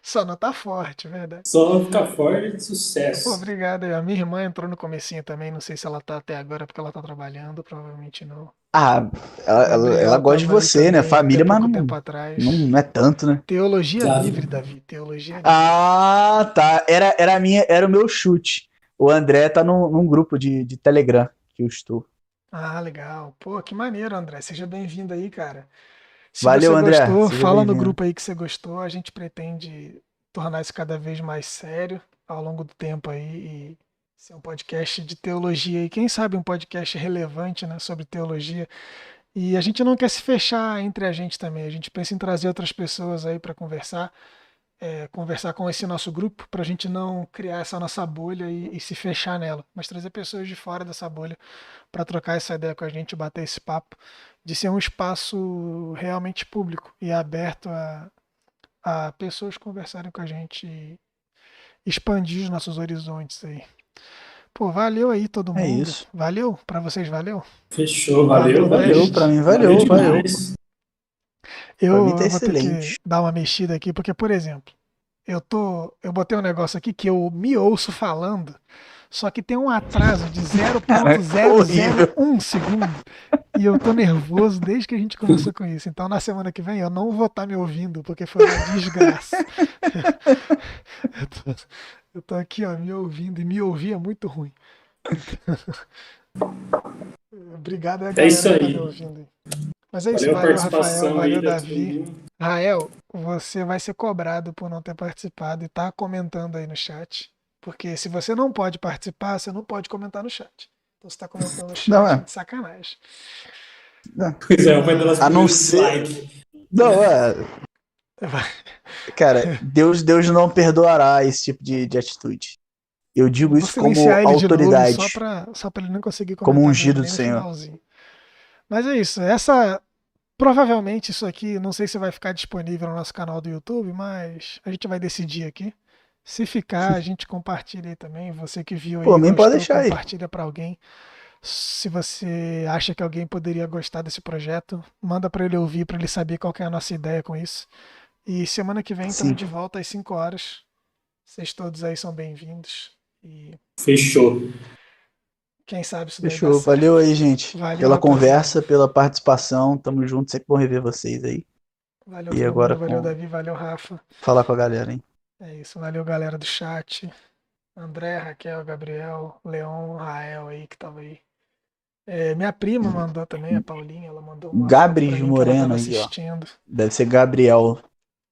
Só não tá forte, é verdade. Só ficar forte de Pô, sucesso. obrigado aí. A minha irmã entrou no comecinho também. Não sei se ela tá até agora porque ela tá trabalhando. Provavelmente não. Ah, ela Gabriel gosta de tava aí você, né? também Família, até mas pouco não, tempo atrás. não é tanto, né? Teologia Tá. livre, Davi. Teologia livre. Ah, tá. Era o meu chute. O André tá num grupo de Telegram que eu estou. Ah, legal. Pô, que maneiro, André. Seja bem-vindo aí, cara. Se Valeu, você André. gostou, Seja fala no bem-vindo. grupo aí que você gostou. A gente pretende tornar isso cada vez mais sério ao longo do tempo aí e ser um podcast de teologia e quem sabe um podcast relevante, né, sobre teologia. E a gente não quer se fechar entre a gente também. A gente pensa em trazer outras pessoas aí para conversar com esse nosso grupo, para a gente não criar essa nossa bolha e se fechar nela, mas trazer pessoas de fora dessa bolha para trocar essa ideia com a gente, bater esse papo, de ser um espaço realmente público e aberto a pessoas conversarem com a gente e expandir os nossos horizontes aí. Pô, valeu aí todo É mundo. isso. Valeu? Para vocês, valeu? Fechou, valeu, Valeu, pra mim valeu. demais. Pra mim Eu tá vou ter que excelente. dar uma mexida aqui, porque, por exemplo, eu botei um negócio aqui que eu me ouço falando, só que tem um atraso de horrível. 0,001 segundo. E eu tô nervoso desde que a gente começou com isso. Então, na semana que vem, eu não vou estar me ouvindo, porque foi uma desgraça. Eu tô aqui, ó, me ouvindo, e me ouvir é muito ruim. Obrigado a É isso galera que tá aí. me ouvindo aí. Mas é isso, Valeu a valeu, Rafael, participação valeu, aí da Davi. turma. Rael, você vai ser cobrado por não ter participado e tá comentando aí no chat. Porque se você não pode participar, você não pode comentar no chat. Então você tá comentando no chat Não, é. de sacanagem. Pois é, foi das A não primeiras ser. dislike. Não, cara, Deus não perdoará esse tipo de atitude. Eu digo Vou isso como silenciar ele de novo autoridade, só pra ele não conseguir como comentar mesmo, ungido do nem no Senhor. finalzinho. Mas é isso. Essa. Provavelmente isso aqui, não sei se vai ficar disponível no nosso canal do YouTube, mas a gente vai decidir aqui. Se ficar, a gente compartilha aí também. Você que viu Por aí, mim, pode gostou, deixar aí. compartilha pra alguém. Se você acha que alguém poderia gostar desse projeto, manda pra ele ouvir, pra ele saber qual que é a nossa ideia com isso. E semana que vem estamos Sim, de volta às 5 horas. Vocês todos aí são bem-vindos. E Fechou. quem sabe isso daí dá fechou. Valeu certo. aí, gente. Valeu, Pela rapaziada. conversa, pela participação. Tamo junto, sempre bom rever vocês aí. Valeu E todo agora mundo, valeu com Davi, valeu Rafa. falar com a galera, hein? É isso, valeu galera do chat. André, Raquel, Gabriel, Leon, Rael aí que tava aí. Minha prima mandou também, a Paulinha, ela mandou uma foto pra Gabris mim que ela Moreno tava aí, ó. assistindo. Deve ser Gabriel.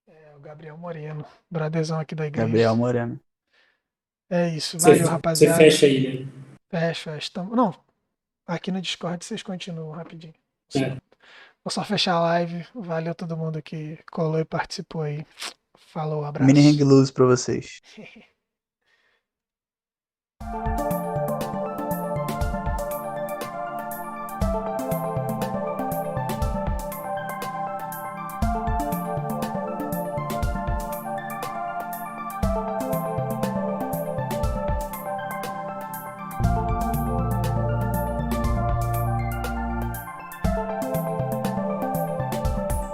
É o Gabriel Moreno, braderzão aqui da Gabriel igreja. Moreno. É isso, valeu Você rapaziada. fecha aí, né? Fecha, fecha. Não, aqui no Discord vocês continuam rapidinho. É. Vou só fechar a live. Valeu todo mundo que colou e participou aí. Falou, Mini hang abraço. loose pra vocês.